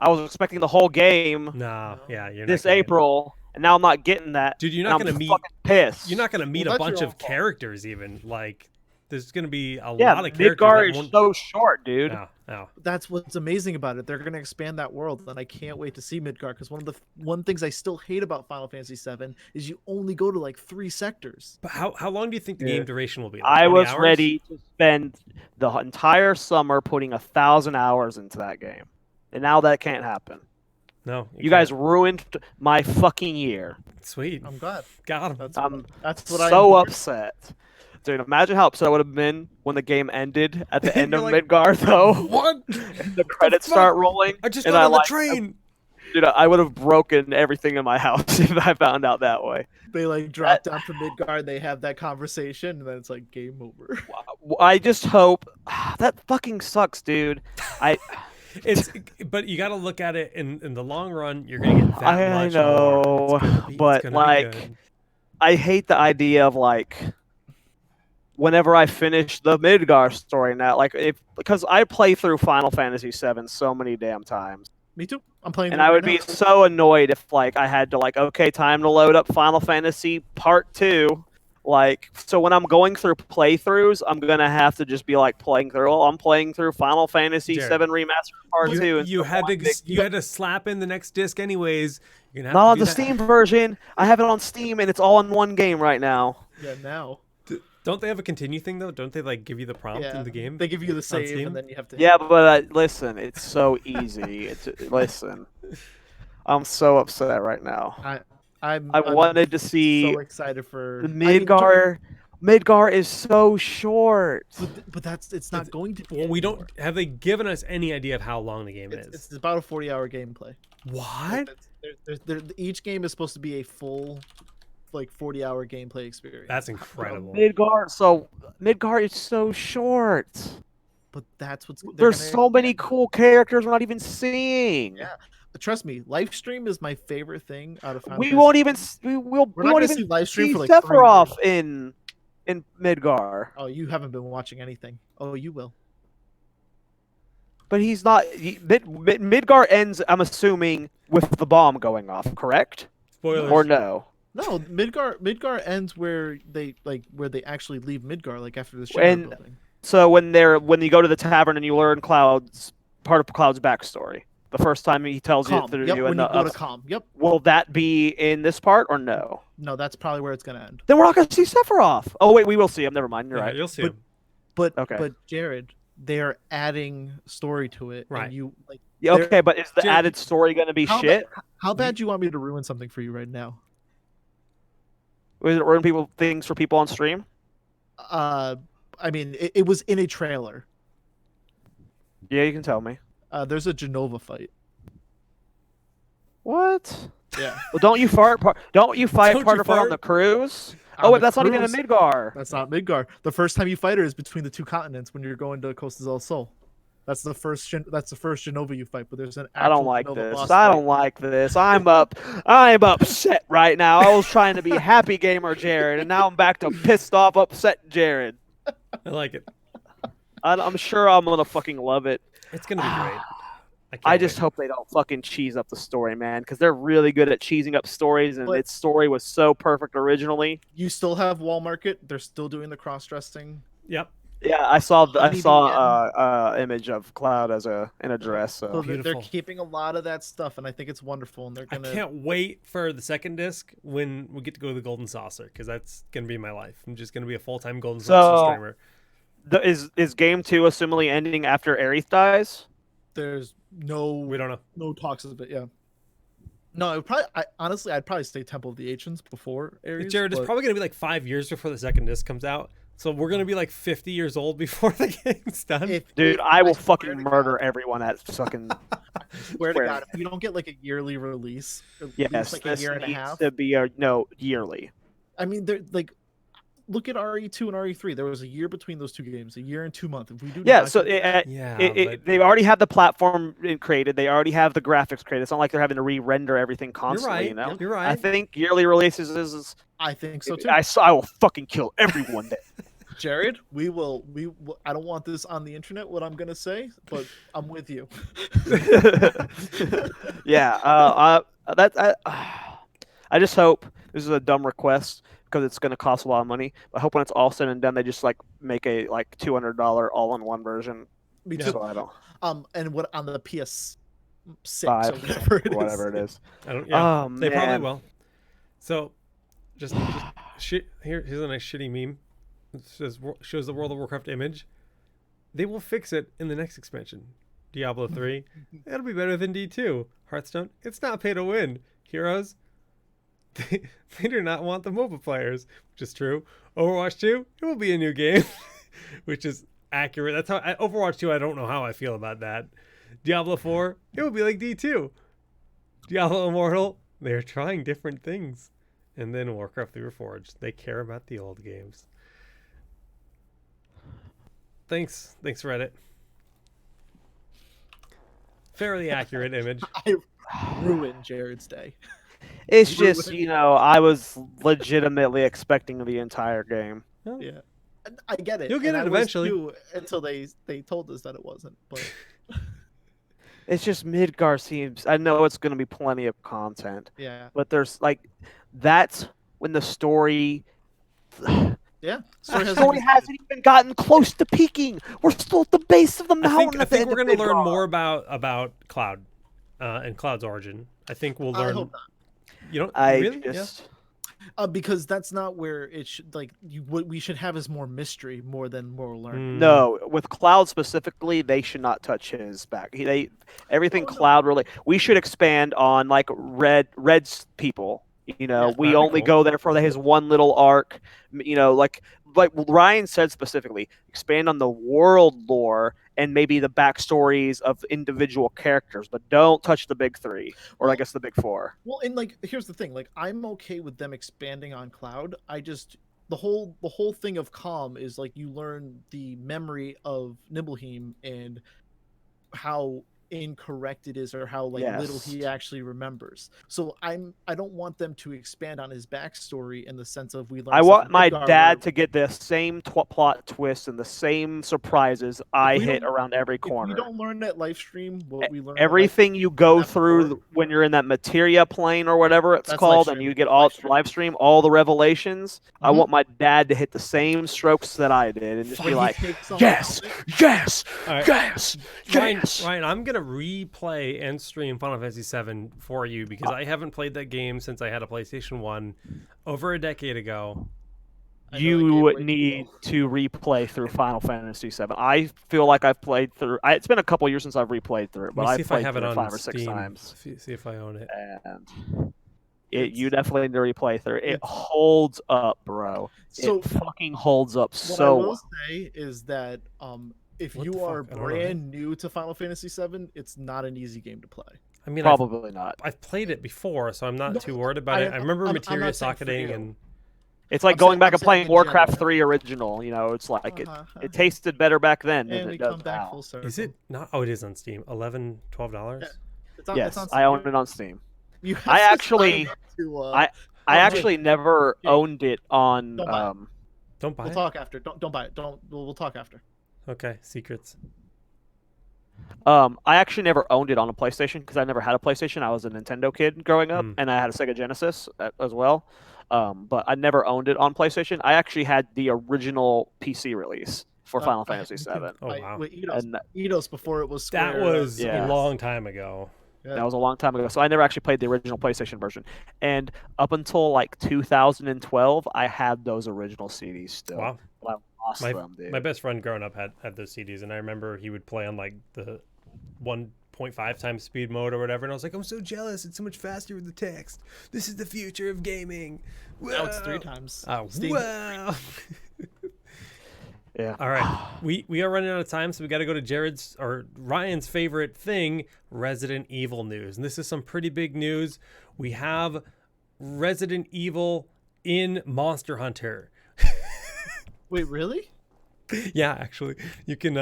I was expecting the whole game No, yeah, you're this not getting it. April, and now I'm not getting that. Dude, you're and not I'm gonna meet. fucking pissed. You're not gonna meet Well, a that's bunch your of own fault. characters even. Like, there's gonna be a Yeah, lot of characters. Midgar that is won't- so short, dude. No. That's what's amazing about it. They're going to expand that world, and I can't wait to see Midgar. Because one things I still hate about Final Fantasy VII is you only go to like 3 sectors. But how long do you think the game duration will be? Like I 20 was hours? ready to spend the entire summer putting 1,000 hours into that game, and now that can't happen. No, You guys ruined my fucking year. Sweet. I'm glad. Got him. That's I'm that's what I so endured. upset. Dude, imagine how upset I would have been when the game ended at the end You're of like, Midgar, though. What? And the credits start rolling. I just and got on the like, train. Dude, I would have broken everything in my house if I found out that way. They like drop down from Midgard, they have that conversation, and then it's like game over. I just hope that fucking sucks, dude. But you got to look at it in the long run. You're gonna get that I much know, more. It's but gonna be like, good. I hate the idea of like, whenever I finish the Midgar story now, like because I play through Final Fantasy VII so many damn times. Me too. I'm playing. And I would be so annoyed if like I had to like, okay, time to load up Final Fantasy Part 2. Like, so when I'm going through playthroughs, I'm gonna have to just be like playing through. Oh, I'm playing through Final Fantasy VII Jared, Remastered Part 2. And You had to slap in the next disc anyways. You're gonna have not to on do the that. Steam version. I have it on Steam, and it's all in one game right now. Yeah, now. Don't they have a continue thing though? Don't they like give you the prompt Yeah, in the game? they give you the save, Steam? and then you have to. Yeah, but listen, it's so easy. Listen, I'm so upset right now. I'm wanted to see so excited for the Midgar. Midgar is so short. but it's not going to be. Well, we anymore. don't. Have they given us any idea of how long the game is? It's about a 40-hour gameplay. What? Each game is supposed to be a full, like 40-hour gameplay experience. That's incredible. Midgar is so short. But that's what's. There's so many cool characters we're not even seeing. Yeah, trust me. Live stream is my favorite thing out of. Final We Fantasy. won't even. We We're not won't gonna even see live stream see for like 3 Sephiroth years. in Midgar. Oh, you haven't been watching anything. Oh, you will. But he's not. Midgar ends, I'm assuming, with the bomb going off, correct? Spoilers. Or no? No, Midgar ends where they actually leave Midgar, like after the ship And- building. So when you go to the tavern and you learn part of Cloud's backstory, the first time he tells you Calm. through Yep, you when and you the go to Calm. Yep. will that be in this part or no? No, that's probably where it's gonna end. Then we're not gonna see Sephiroth. Oh wait, we will see him. Never mind. You're Yeah, right. you'll see But- him. But Okay. Jared, they are adding story to it, Right. and you like. Yeah, okay, but is the Jared, added story gonna be How shit? How bad do you want me to ruin something for you right now? Is it ruin things for people on stream? I mean, it was in a trailer. Yeah, you can tell me. There's a Genova fight. What? Yeah. Well, don't you fight Don't you part of her on fart? the cruise? On Oh wait, the that's not even in cruise. Midgar. That's not Midgar. The first time you fight her is between the two continents when you're going to Costa del Sol. That's the first Genova you fight, but there's an actual I don't like Genova this. boss I fight. don't like this. I'm upset right now. I was trying to be happy gamer Jared, and now I'm back to pissed off, upset Jared. I like it. I'm sure I'm gonna fucking love it. It's gonna be great. I just hope they don't fucking cheese up the story, man, because they're really good at cheesing up stories, and But- its story was so perfect originally. You still have Wall Market. They're still doing the cross-dressing. Yep. Yeah, I saw Honeybee image of Cloud in a dress. So So they're Beautiful. keeping a lot of that stuff, and I think it's wonderful. And they're I gonna. can't wait for the second disc when we get to go to the Golden Saucer because that's gonna be my life. I'm just gonna be a full-time Golden Saucer streamer. is game 2 assumingly ending after Aerith dies? There's We no don't know. talks of it. Yeah. No, honestly, I'd probably say Temple of the Ancients before Ares. Jared, it's but- probably gonna be like 5 years before the second disc comes out. So we're gonna be like 50 years old before the game's done. Dude, if- I will swear fucking to murder God, everyone at fucking. Swear to God, if you don't get like a yearly release, at Yes, least like a this year and a needs half. to be yearly. I mean, they're like, look at RE2 and RE3. There was a year between those two games, a year and 2 months. If we do, Yeah, not so get- but they already have the platform created. They already have the graphics created. It's not like they're having to re-render everything you're constantly. right. You know, You're right. I think yearly releases is. I think so too. I will fucking kill everyone there. Jared, we will. I don't want this on the internet. What I'm gonna say, but I'm with you. Yeah, I just hope this is a dumb request because it's going to cost a lot of money. I hope when it's all said and done, they just like make a like $200 all-in-one version. Me Yeah. too. So I don't And what on the PS6 5 or whatever it is. whatever it is. I don't. Yeah, Oh they probably man, will. So, just here's a nice shitty meme. It says shows the World of Warcraft image. They will fix it in the next expansion. Diablo 3, it'll be better than D2. Hearthstone, it's not pay to win. Heroes, they do not want the mobile players, which is true. Overwatch 2, it will be a new game, which is accurate. That's how Overwatch 2. I don't know how I feel about that. Diablo 4, it will be like D2. Diablo Immortal, they're trying different things. And then Warcraft 3 Reforged, they care about the old games. Thanks Reddit. Fairly accurate image. I ruined Jared's day. It's just, I was legitimately expecting the entire game. Yeah, I get it. You'll get and it I was eventually. too, until they told us that it wasn't. But It's just Midgar seems. I know it's going to be plenty of content, yeah, but there's that's when the story. yeah. The story hasn't even gotten close to peaking. We're still at the base of the mountain. I think we're going to learn more about Cloud and Cloud's origin. I think we'll learn. I hope not. You don't I really? just. Yeah. Because that's not where it should. What we should have is more mystery, more than more learning. No, with Cloud specifically, they should not touch his back. Everything Cloud really. We should expand on Red's people. Yeah, we that'd be only cool. go there for his one little arc. Like Ryan said specifically, expand on the world lore and maybe the backstories of individual characters, but don't touch the big three, or I guess the big four. Well, and here's the thing. I'm okay with them expanding on Cloud. I just the whole thing of Calm is you learn the memory of Nibelheim and how incorrect it is, or how little he actually remembers. So I don't want them to expand on his backstory in the sense of we learn. I want my dad to get the same plot twist and the same surprises I hit around every corner. If we don't learn that live stream, what we learn. Everything you go through when you're in that materia plane or whatever it's called, and you get all live stream, all the revelations. Mm-hmm. I want my dad to hit the same strokes that I did and just be like, yes, right. yes. Ryan, I'm gonna replay and stream Final Fantasy VII for you because I haven't played that game since I had a PlayStation 1 over a decade ago. You need to replay through Final Fantasy VII. I feel like I've played through. It's been a couple years since I've replayed through it, but I've played through it 5 or 6 times. See if I own it. And you definitely need to replay through it. It holds up, bro. It fucking holds up so well. What I will say is that if you are brand new to Final Fantasy VII, it's not an easy game to play. I mean, probably not. I've played it before, so I'm not too worried about it. I remember materia socketing and. It's like going back and playing Warcraft 3 original. It's like it tasted better back then than it does now. Is it not? Oh, it is on Steam. $11, $12. Yeah. Yes, I own it on Steam. I actually never owned it on. Don't buy it. We'll talk after. Don't buy it. We'll talk after. Okay, secrets. I actually never owned it on a PlayStation because I never had a PlayStation. I was a Nintendo kid growing up, and I had a Sega Genesis as well. But I never owned it on PlayStation. I actually had the original PC release for Final Fantasy VII. Oh wow! Eidos before it was Square. That was a long time ago. Yeah. That was a long time ago. So I never actually played the original PlayStation version. And up until 2012, I had those original CDs still. Wow. But I lost them, dude. My best friend growing up had those CDs, and I remember he would play on the 1.5 times speed mode or whatever, and I was like, I'm so jealous. It's so much faster with the text. This is the future of gaming. Whoa. Now it's 3 times. Oh, wow. Yeah. All right. We are running out of time, so we got to go to Ryan's favorite thing, Resident Evil news. And this is some pretty big news. We have Resident Evil in Monster Hunter. Wait, really? Yeah, actually. You can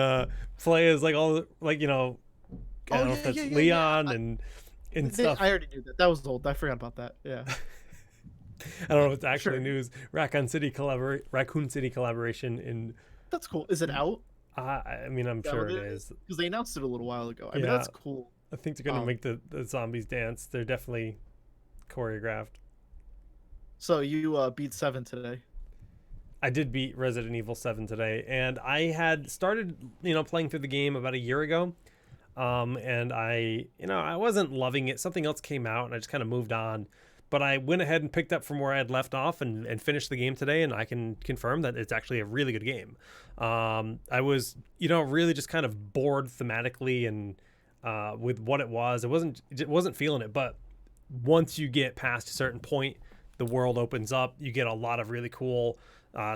play as I don't know if that's Leon and stuff. I already knew that. That was old. I forgot about that. Yeah. I don't know if it's actually news. Raccoon City collaboration in. That's cool. Is it out? I mean, I'm sure it is. Because they announced it a little while ago. I mean, that's cool. I think they're going to make the zombies dance. They're definitely choreographed. So you beat 7 today. I did beat Resident Evil 7 today, and I had started, playing through the game about a year ago. And I wasn't loving it. Something else came out, and I just kind of moved on. But I went ahead and picked up from where I had left off and finished the game today, and I can confirm that it's actually a really good game. I was, really just kind of bored thematically and with what it was. I wasn't feeling it, but once you get past a certain point, the world opens up. You get a lot of really cool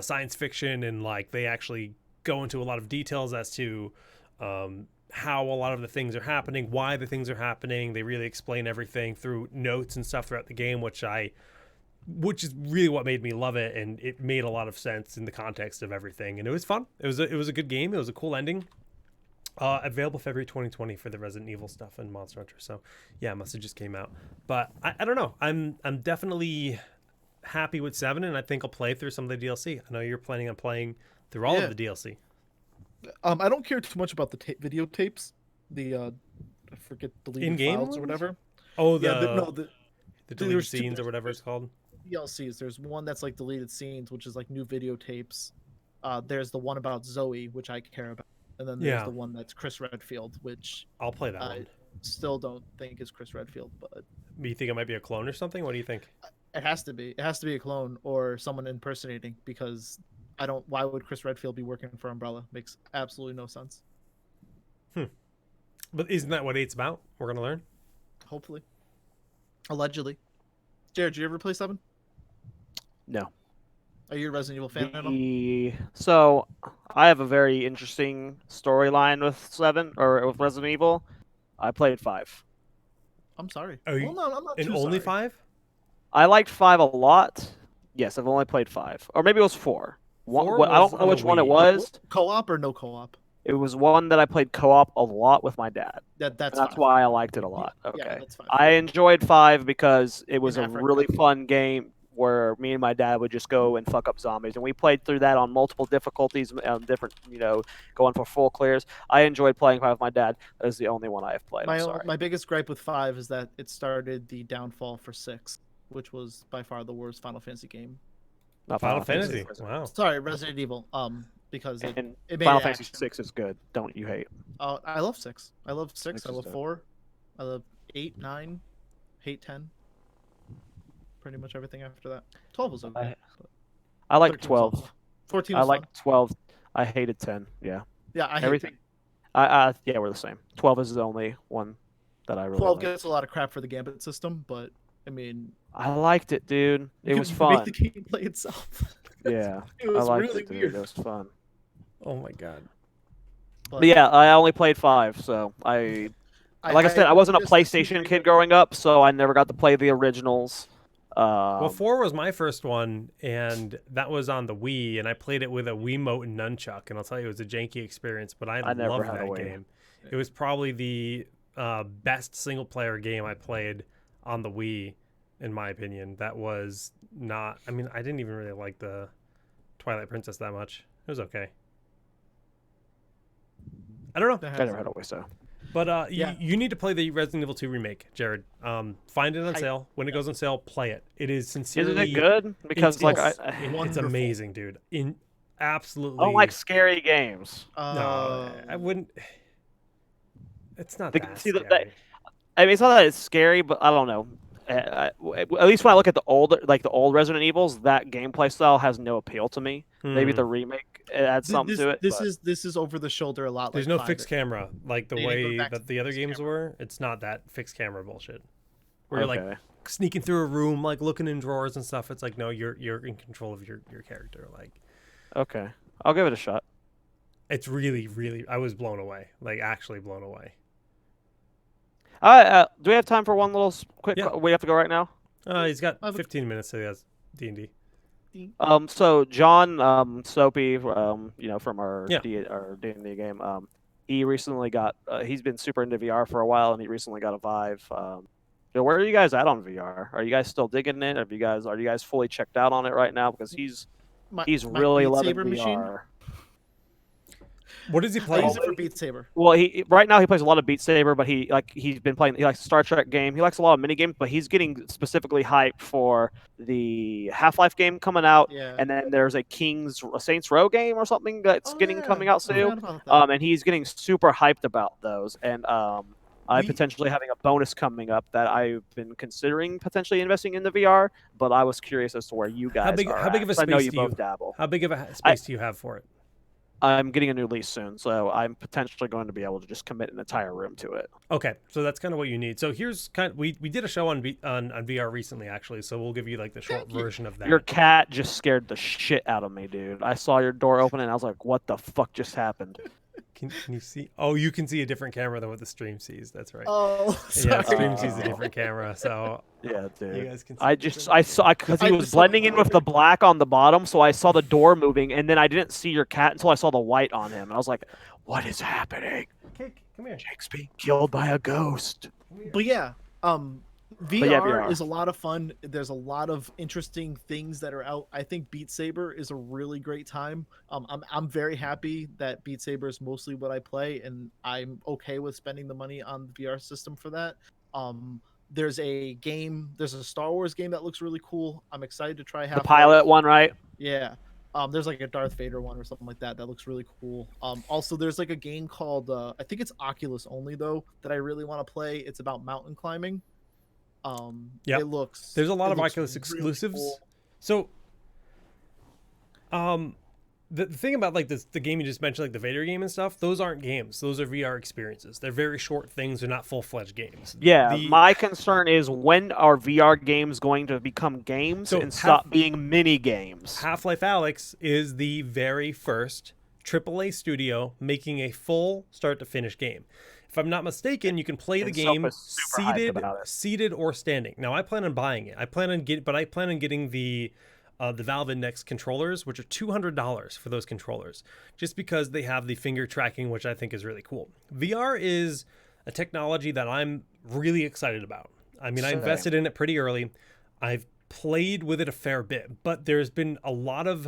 science fiction, and like they actually go into a lot of details as to how a lot of the things are happening, why the things are happening. They really explain everything through notes and stuff throughout the game, which is really what made me love it, and it made a lot of sense in the context of everything, and it was fun. It was a good game. It was a cool ending. Available February 2020 for the Resident Evil stuff and Monster Hunter. So yeah, it must have just came out. But I don't know. I'm definitely happy with 7, and I think I'll play through some of the DLC. I know you're planning on playing through all of the DLC. I don't care too much about the videotapes. I forget, deleted in-game files ones? or whatever. Oh, the deleted scenes or whatever it's called. DLCs. There's one that's like deleted scenes, which is like new videotapes. There's the one about Zoe, which I care about, and then there's the one that's Chris Redfield, which I'll play that I one. still don't think is Chris Redfield, but You think it might be a clone or something? What do you think? it has to be. It has to be a clone or someone impersonating, because I don't. Why would Chris Redfield be working for Umbrella? Makes absolutely no sense. But isn't that what 8's about? We're gonna learn. Hopefully, allegedly. Jared, did you ever play 7? No. Are you a Resident Evil fan at all? So I have a very interesting storyline with 7 or with Resident Evil. I played 5. I'm sorry. Oh, well, no, I'm not And too only sorry. 5? I liked 5 a lot. Yes, I've only played 5, or maybe it was 4. Four I don't was know on which the one it Wii. was. Co-op or no co-op? It was one that I played co-op a lot with my dad. That's That's fine. why I liked it a lot. Okay. Yeah, that's fine. I enjoyed 5 because it was a Africa. really fun game where me and my dad would just go and fuck up zombies, and we played through that on multiple difficulties, different, going for full clears. I enjoyed playing 5 with my dad. That is the only one I have played. I'm sorry. My biggest gripe with 5 is that it started the downfall for 6, which was by far the worst Final Fantasy game. Not Final Fantasy. Fantasy. Wow. Sorry, Resident Evil. Because it And made Final it Fantasy action. 6 is good. Don't you hate? I love 6. I love 6. Six I is love dope. 4. I love 8, 9, hate 10. Pretty much everything after that. 12 was okay. I like 13 was 12. awful. 14 I was like fun. 12. I hated 10. Yeah. Yeah, I hate Everything. Yeah, we're the same. 12 is the only one that I really 12 like. gets a lot of crap for the gambit system, but I mean, I liked it, dude. It was you fun. make the gameplay itself. Yeah, It was I liked really it, dude. weird. It was fun. Oh my god. But yeah, I only played 5, so like I said, I wasn't a PlayStation kid growing up, so I never got to play the originals. Well, 4 was my first one, and that was on the Wii, and I played it with a Wiimote and nunchuck, and I'll tell you, it was a janky experience, but I never loved had a that Wii. game. It was probably the best single-player game I played on the Wii, in my opinion. That was not... I mean, I didn't even really like the Twilight Princess that much. It was okay. I don't know. I never had a Wii, so. But Yeah. you need to play the Resident Evil 2 remake, Jared. Find it on sale. When it goes on sale, play it. It is sincerely... Isn't it good? Because it's it's wonderful. amazing, dude. Absolutely. I don't like scary games. No, I wouldn't... It's not that See, scary. I mean, it's not that it's scary, but I don't know. At least when I look at the old Resident Evils, that gameplay style has no appeal to me. Maybe the remake adds something to it. This is over the shoulder a lot. There's like no 5. fixed camera like the They didn't go way back to that the other fixed games camera. were. It's not that fixed camera bullshit. Where you're Okay. like sneaking through a room, like looking in drawers and stuff. It's like, no, you're in control of your character. Like, Okay, I'll give it a shot. it's really, really... I was blown away. Like, actually blown away. Do we have time for one little quick? Yeah. We have to go right now. He's got I have a- 15 minutes to has D&D. So John Soapy, from our Yeah. our D&D game, he recently got. He's been super into VR for a while, and he recently got a Vive. Where are you guys at on VR? Are you guys still digging it? Are you guys fully checked out on it right now? Because he's My really Beat loving Saber VR. machine. What does he I play? use it for Beat Saber. Well, right now he plays a lot of Beat Saber, but he's been playing. He likes the Star Trek game. He likes a lot of mini games, but he's getting specifically hyped for the Half-Life game coming out, Yeah. and then there's a Saints Row game or something that's coming out I soon. forgot about that. And he's getting super hyped about those. And I'm potentially having a bonus coming up that I've been considering potentially investing in the VR, but I was curious as to where you guys How big are of a at, 'cause I know space you do you- both dabble. How big of a space do you have for it? I'm getting a new lease soon, so I'm potentially going to be able to just commit an entire room to it. Okay, so that's kind of what you need. So here's we did a show on VR recently actually, so we'll give you like the short version of that. Your cat just scared the shit out of me, dude. I saw your door open and I was like, "What the fuck just happened?" Can you see? Oh, you can see a different camera than what the stream sees. That's right. Oh, Yeah, sorry. stream sees a different camera. So Yeah, dude. you guys can see I saw because he I was just saw the blending in with the black on the bottom, so I saw the door moving, and then I didn't see your cat until I saw the white on him, and I was like, "What is happening? Cake, come here. Jake's being killed by a ghost." But yeah, VR, yeah, VR. is a lot of fun. There's a lot of interesting things that are out. I think Beat Saber is a really great time. I'm very happy that Beat Saber is mostly what I play, and I'm okay with spending the money on the VR system for that. There's a Star Wars game that looks really cool. I'm excited to try The Half-Life. pilot one, right? Yeah. There's like a Darth Vader one or something like that that looks really cool. Also there's like a game called I think it's Oculus only though that I really want to play. It's about mountain climbing. Yep. It looks There's a lot it of looks Oculus really exclusives. cool. So, the thing about like the game you just mentioned, like the Vader game and stuff, those aren't games. Those are VR experiences. They're very short things. They're not full-fledged games. Yeah, my concern is when are VR games going to become games and stop being mini games? Half-Life Alyx is the very first AAA studio making a full start-to-finish game. If I'm not mistaken, you can play the game seated or standing. Now, I plan on buying it. I plan on getting the Valve Index controllers, which are $200 for those controllers, just because they have the finger tracking, which I think is really cool. VR is a technology that I'm really excited about. I mean, I invested in it pretty early. I've played with it a fair bit, but there's been a lot of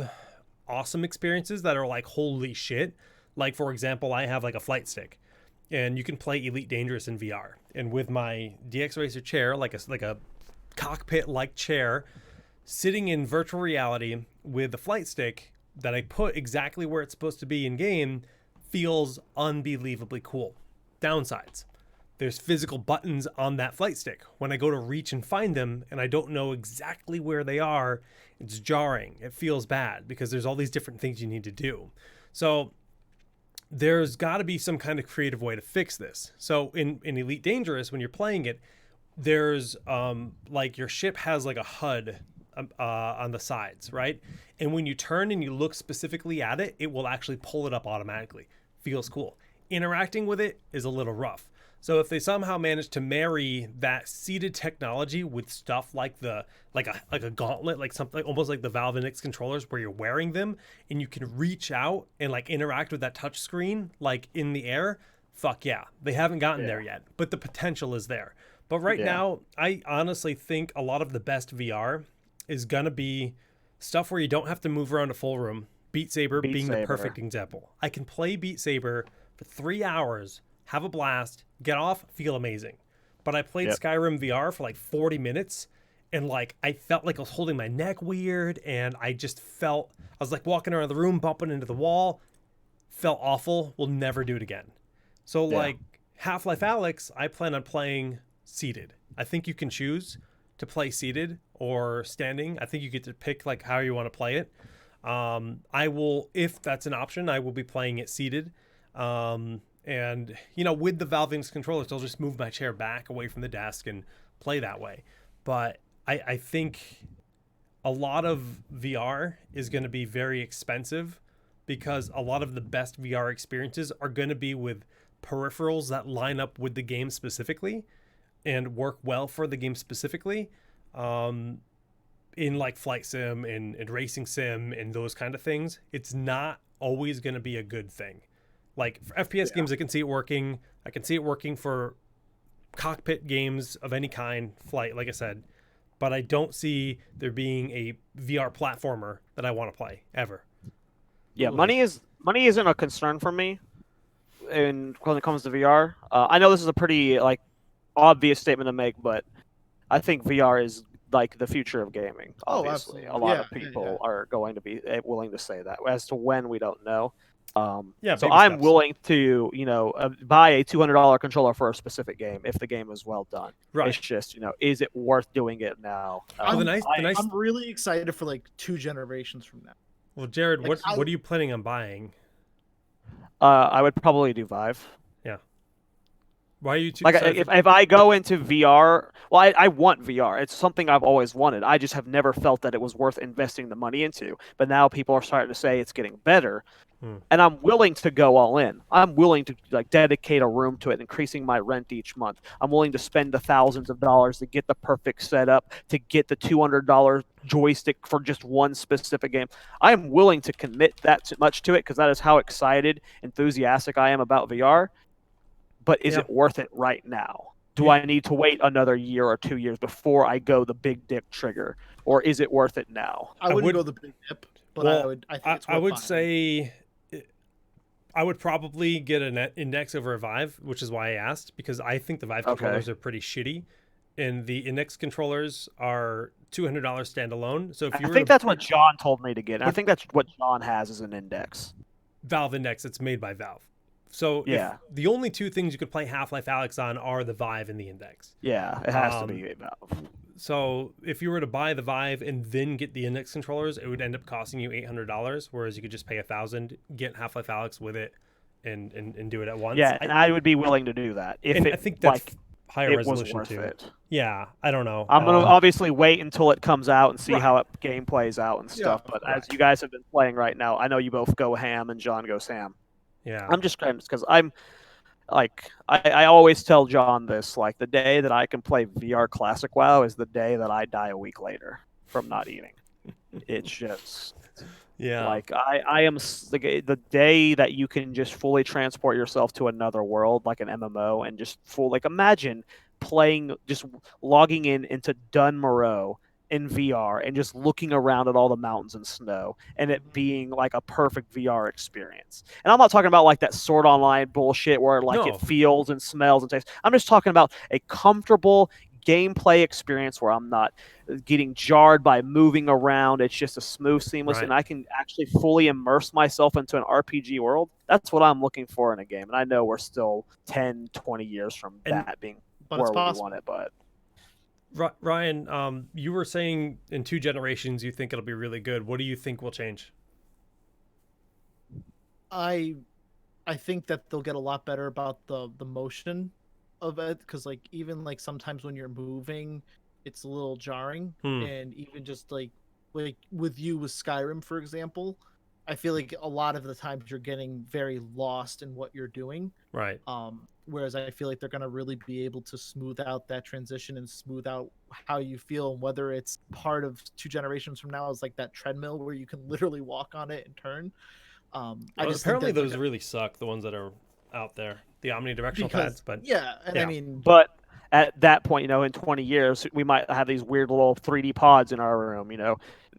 awesome experiences that are like, holy shit. Like, for example, I have like a flight stick. And you can play Elite Dangerous in VR. And with my DX Racer chair, like a cockpit-like chair, sitting in virtual reality with the flight stick that I put exactly where it's supposed to be in game, feels unbelievably cool. Downsides: there's physical buttons on that flight stick. When I go to reach and find them, and I don't know exactly where they are, it's jarring. It feels bad because there's all these different things you need to do. So there's got to be some kind of creative way to fix this. So in Elite Dangerous, when you're playing it, there's like your ship has like a HUD on the sides, right? And when you turn and you look specifically at it, it will actually pull it up automatically. Feels cool. Interacting with it is a little rough. So if they somehow manage to marry that seated technology with stuff like a gauntlet, like something almost like the Valve Index controllers where you're wearing them and you can reach out and like interact with that touch screen like in the air, fuck yeah. They haven't gotten there yet, but the potential is there. But right now, I honestly think a lot of the best VR is gonna be stuff where you don't have to move around a full room. Beat Saber being the perfect example. I can play Beat Saber for 3 hours, have a blast, get off, feel amazing. But I played Skyrim VR for like 40 minutes and like I felt like I was holding my neck weird and I was like walking around the room, bumping into the wall. Felt awful. Will never do it again. So like Half-Life Alyx, I plan on playing seated. I think you can choose to play seated or standing. I think you get to pick like how you want to play it. I will, if that's an option, I will be playing it seated. And, you know, with the Valve Index controllers, I'll just move my chair back away from the desk and play that way. But I think a lot of VR is going to be very expensive because a lot of the best VR experiences are going to be with peripherals that line up with the game specifically and work well for the game specifically. In like flight sim and racing sim and those kind of things, it's not always going to be a good thing. Like for FPS games, I can see it working. I can see it working for cockpit games of any kind, flight, like I said. But I don't see there being a VR platformer that I want to play ever. Yeah, money isn't a concern for me, when it comes to VR. I know this is a pretty like obvious statement to make, but I think VR is like the future of gaming. Obviously, a lot of people are going to be willing to say that. As to when, we don't know. So I'm willing to, buy a $200 controller for a specific game if the game is well done. Right. It's just, is it worth doing it now? I'm really excited for like 2 generations from now. Well, Jared, what are you planning on buying? I would probably do Vive. Yeah. Why are you too? Like Sorry if I go into VR, well, I want VR. It's something I've always wanted. I just have never felt that it was worth investing the money into. But now people are starting to say it's getting better, Hmm. and I'm willing to go all in. I'm willing to like dedicate a room to it, increasing my rent each month. I'm willing to spend the thousands of dollars to get the perfect setup, to get the $200 joystick for just one specific game. I am willing to commit that much to it because that is how excited, enthusiastic I am about VR. But is Yeah. it worth it right now? Do You, I need to wait another year or 2 years before I go the big dick trigger, or is it worth it now? I I wouldn't would. go the big dip, but Well, I think it's I worth would buying. say I would probably get an index over a Vive, which is why I asked, because I think the Vive Okay. controllers are pretty shitty, and the index controllers are $200 standalone. So if you I were think to that's what John told me to get. And I But- think that's what John has as an index. Valve Index, it's made by Valve. So Yeah. if the only two things you could play Half-Life Alyx on are the Vive and the Index. Yeah, it has to Um, be Valve. So if you were to buy the Vive and then get the Index controllers, it would end up costing you $800, whereas you could just pay $1,000, get Half-Life Alyx with it, and do it at once. Yeah, and I would be willing to do that if and it I think that's like higher it was resolution worth too. it. Yeah, I don't know. I'm gonna obviously wait until it comes out and see Right. how it game plays out and stuff. Yeah, But right. as you guys have been playing right now, I know you both go ham and John goes ham. Yeah. I'm just trying because I'm like I always tell John this, like the day that I can play VR Classic WoW is the day that I die a week later from not eating. It's just Yeah. like I am like the day that you can just fully transport yourself to another world like an MMO and just full like imagine playing just logging in into Dun Moreau in VR and just looking around at all the mountains and snow and it being like a perfect VR experience. And I'm not talking about like that Sword Online bullshit where like No. it feels and smells and tastes. I'm just talking about a comfortable gameplay experience where I'm not getting jarred by moving around. It's just a smooth, seamless, Right. and I can actually fully immerse myself into an RPG world. That's what I'm looking for in a game. And I know we're still 10, 20 years from And- that being but where it's we possible. want it. But Ryan, you were saying in 2 generations you think it'll be really good. What do you think will change? I think that they'll get a lot better about the motion of it because like even like sometimes when you're moving, it's a little jarring, and even just like with you with Skyrim, for example, I feel like a lot of the times you're getting very lost in what you're doing. Right. Whereas I feel like they're gonna really be able to smooth out that transition and smooth out how you feel, and whether it's part of 2 generations from now is like that treadmill where you can literally walk on it and turn. I Well, just apparently think that those really suck, the ones that are out there, the omnidirectional pads. But yeah, and yeah. I mean, but at that point, you know, in 20 years, we might have these weird little 3D pods in our room. You know,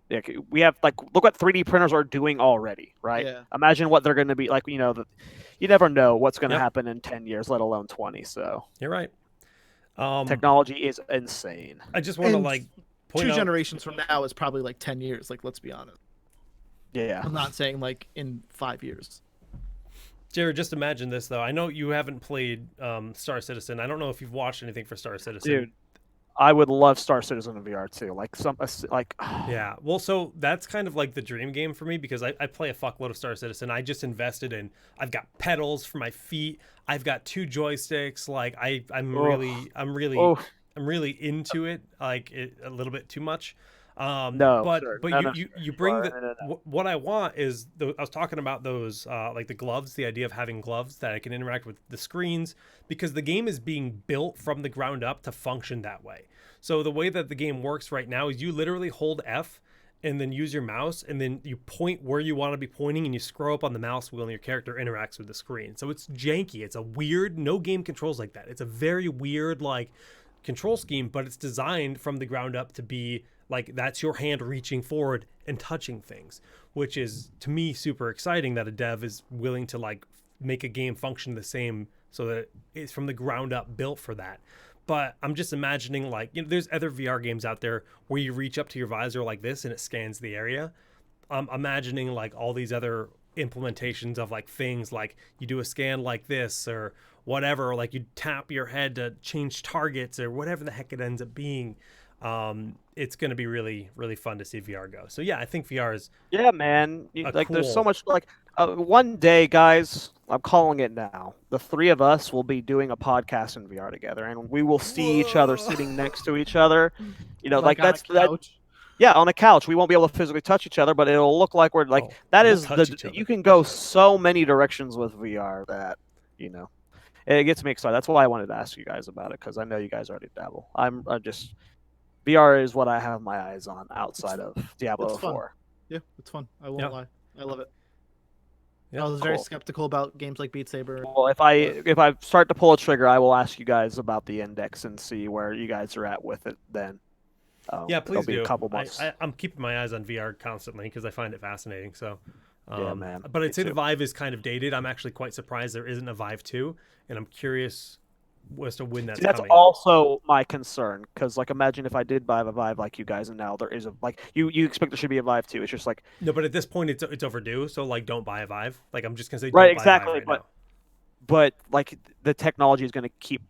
like, we have like look what 3D printers are doing already, right? Yeah. Imagine what they're going to be like. You know, you never know what's going to Yep. happen in 10 years, let alone 20. So you're right. technology is insane. I just want to and like 2 point out. generations from now is probably like 10 years. Like, let's be honest. Yeah. I'm not saying like in 5 years. Jared, just imagine this though. I know you haven't played Star Citizen. I don't know if you've watched anything for Star Citizen. Dude, I would love Star Citizen in VR too. Like Yeah. Well, so that's kind of like the dream game for me because I play a fuckload of Star Citizen. I just invested in. I've got pedals for my feet. I've got 2 joysticks. Like I'm really into it. Like a little bit too much. No, but sir. but No, you, no, you sir. you bring the No. what I want is I was talking about those like the gloves, the idea of having gloves that I can interact with the screens because the game is being built from the ground up to function that way. So the way that the game works right now is you literally hold F and then use your mouse and then you point where you want to be pointing and you scroll up on the mouse wheel and your character interacts with the screen. So it's janky. It's a weird, no game controls like that. It's a very weird like control scheme, but it's designed from the ground up to be like that's your hand reaching forward and touching things, which is to me super exciting that a dev is willing to like make a game function the same so that it's from the ground up built for that. But I'm just imagining like, you know, there's other VR games out there where you reach up to your visor like this and it scans the area. I'm imagining like all these other implementations of like things like you do a scan like this or whatever, or like you tap your head to change targets or whatever the heck it ends up being. It's going to be really, really fun to see VR go. So yeah, I think VR is Yeah, man. a Like, there's so cool- much. Like, One day, guys, I'm calling it now. The three of us will be doing a podcast in VR together, and we will see each other sitting next to each other. You know, Like on that's a that. couch. Yeah, on a couch. We won't be able to physically touch each other, but it'll look like we're like Oh, that we'll is touch the. each other. You can go so many directions with VR that you know. It gets me excited. That's why I wanted to ask you guys about it because I know you guys already dabble. I just VR is what I have my eyes on outside of Diablo It's fun. 4. Yeah, it's fun. I won't Yeah. lie. I love it. Yeah, I was very cool. skeptical about games like Beat Saber. Well, if I start to pull a trigger, I will ask you guys about the index and see where you guys are at with it. Then, Yeah, it'll please be do. a couple months. I'm keeping my eyes on VR constantly because I find it fascinating. So, Yeah, man, But me I'd say the too. Vive is kind of dated. I'm actually quite surprised there isn't a Vive 2, and I'm curious as to when that's See, that's coming. also my concern because, like, imagine if I did buy a Vive like you guys, and now there is a like you expect there should be a Vive too. It's just like No, but at this point, it's overdue. So like, don't buy a Vive. Like, I'm just gonna say, right, don't buy a Vive exactly. right now. But like the technology is going to keep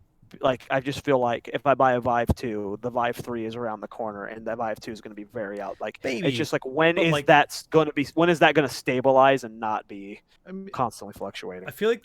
like I just feel like if I buy a Vive 2, the Vive 3 is around the corner and the Vive 2 is going to be very out. Like Maybe, it's just like when but, is like- that going to be when is that going to stabilize and not be I mean, constantly fluctuating? I feel like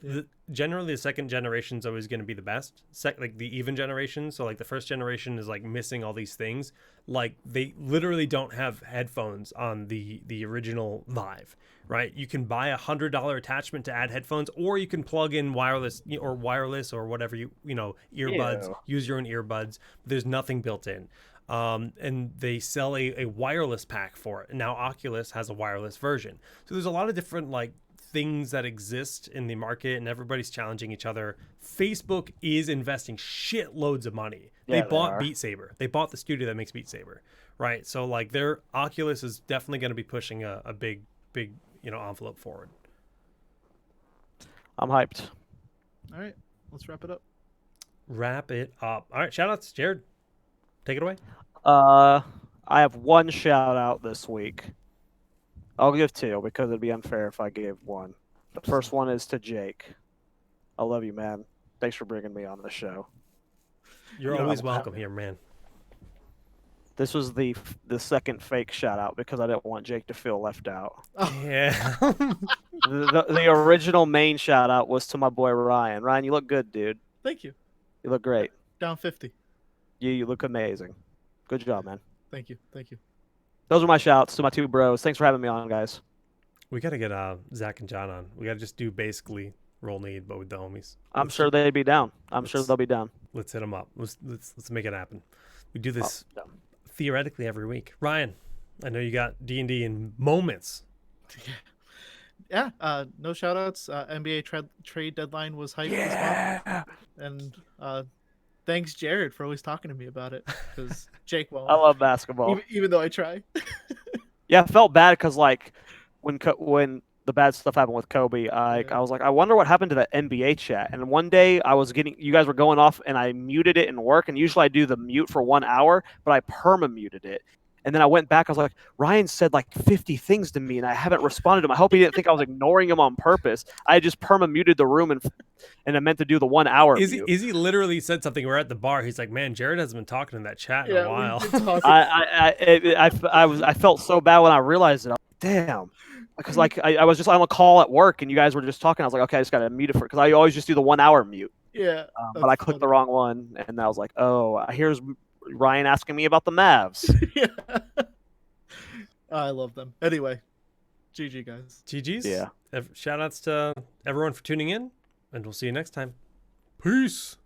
generally the second generation is always going to be the best. Like the even generation. So like the first generation is like missing all these things. Like they literally don't have headphones on the original Vive, right? You can buy $100 attachment to add headphones, or you can plug in wireless or whatever earbuds. Ew. Use your own earbuds. There's nothing built in. And they sell a wireless pack for it. Now Oculus has a wireless version. So there's a lot of different like things that exist in the market, and everybody's challenging each other. Facebook is investing shitloads of money. Yeah, They they bought are. Beat Saber. They bought the studio that makes Beat Saber, right? So like their Oculus is definitely going to be pushing a big envelope forward. I'm hyped. all right, let's wrap it up. Wrap it up. All right, shout outs, Jared. Take it away. I have one shout out this week. I'll give two because it'd be unfair if I gave one. The first one is to Jake. I love you, man. Thanks for bringing me on the show. You're You know, always I'm welcome happy. here, man. This was the second fake shout out because I didn't want Jake to feel left out. Yeah. The original main shout out was to my boy Ryan. Ryan, you look good, dude. Thank you. You look great. Down 50. You look amazing. Good job, man. Thank you. Thank you. Those are my shouts to my two bros. Thanks for having me on, guys. We got to get Zach and John on. We got to just do basically roll need, but with the homies. I'm sure they'd be down. I'm sure let's- they'll be down. Let's hit them up. Let's make it happen. We do this Oh, theoretically every week. Ryan, I know you got D&D in moments. Yeah. No shout outs. NBA trade deadline was hyped this month. And thanks, Jared, for always talking to me about it. Because Jake won't. I love basketball. Even though I try. Yeah, I felt bad because like when the bad stuff happened with Kobe, Yeah. I was like, I wonder what happened to that NBA chat. And one day you guys were going off, and I muted it in work. And usually I do the mute for 1 hour, but I perma muted it. And then I went back. I was like, Ryan said like 50 things to me, and I haven't responded to him. I hope he didn't think I was ignoring him on purpose. I just perma muted the room, and I meant to do the 1 hour mute. Izzy literally said something. We're at the bar. He's like, "Man, Jared hasn't been talking in that chat in a while." We've been talking. I felt so bad when I realized it. I was like, damn, because like I was just on a call at work and you guys were just talking. I was like, okay, I just got to mute it because I always just do the 1 hour mute. Yeah. But I clicked the wrong one, and I was like, oh, here's Ryan asking me about the Mavs. Yeah. I love them. Anyway, GG guys. GG's. Yeah. Shout outs to everyone for tuning in, and we'll see you next time. Peace.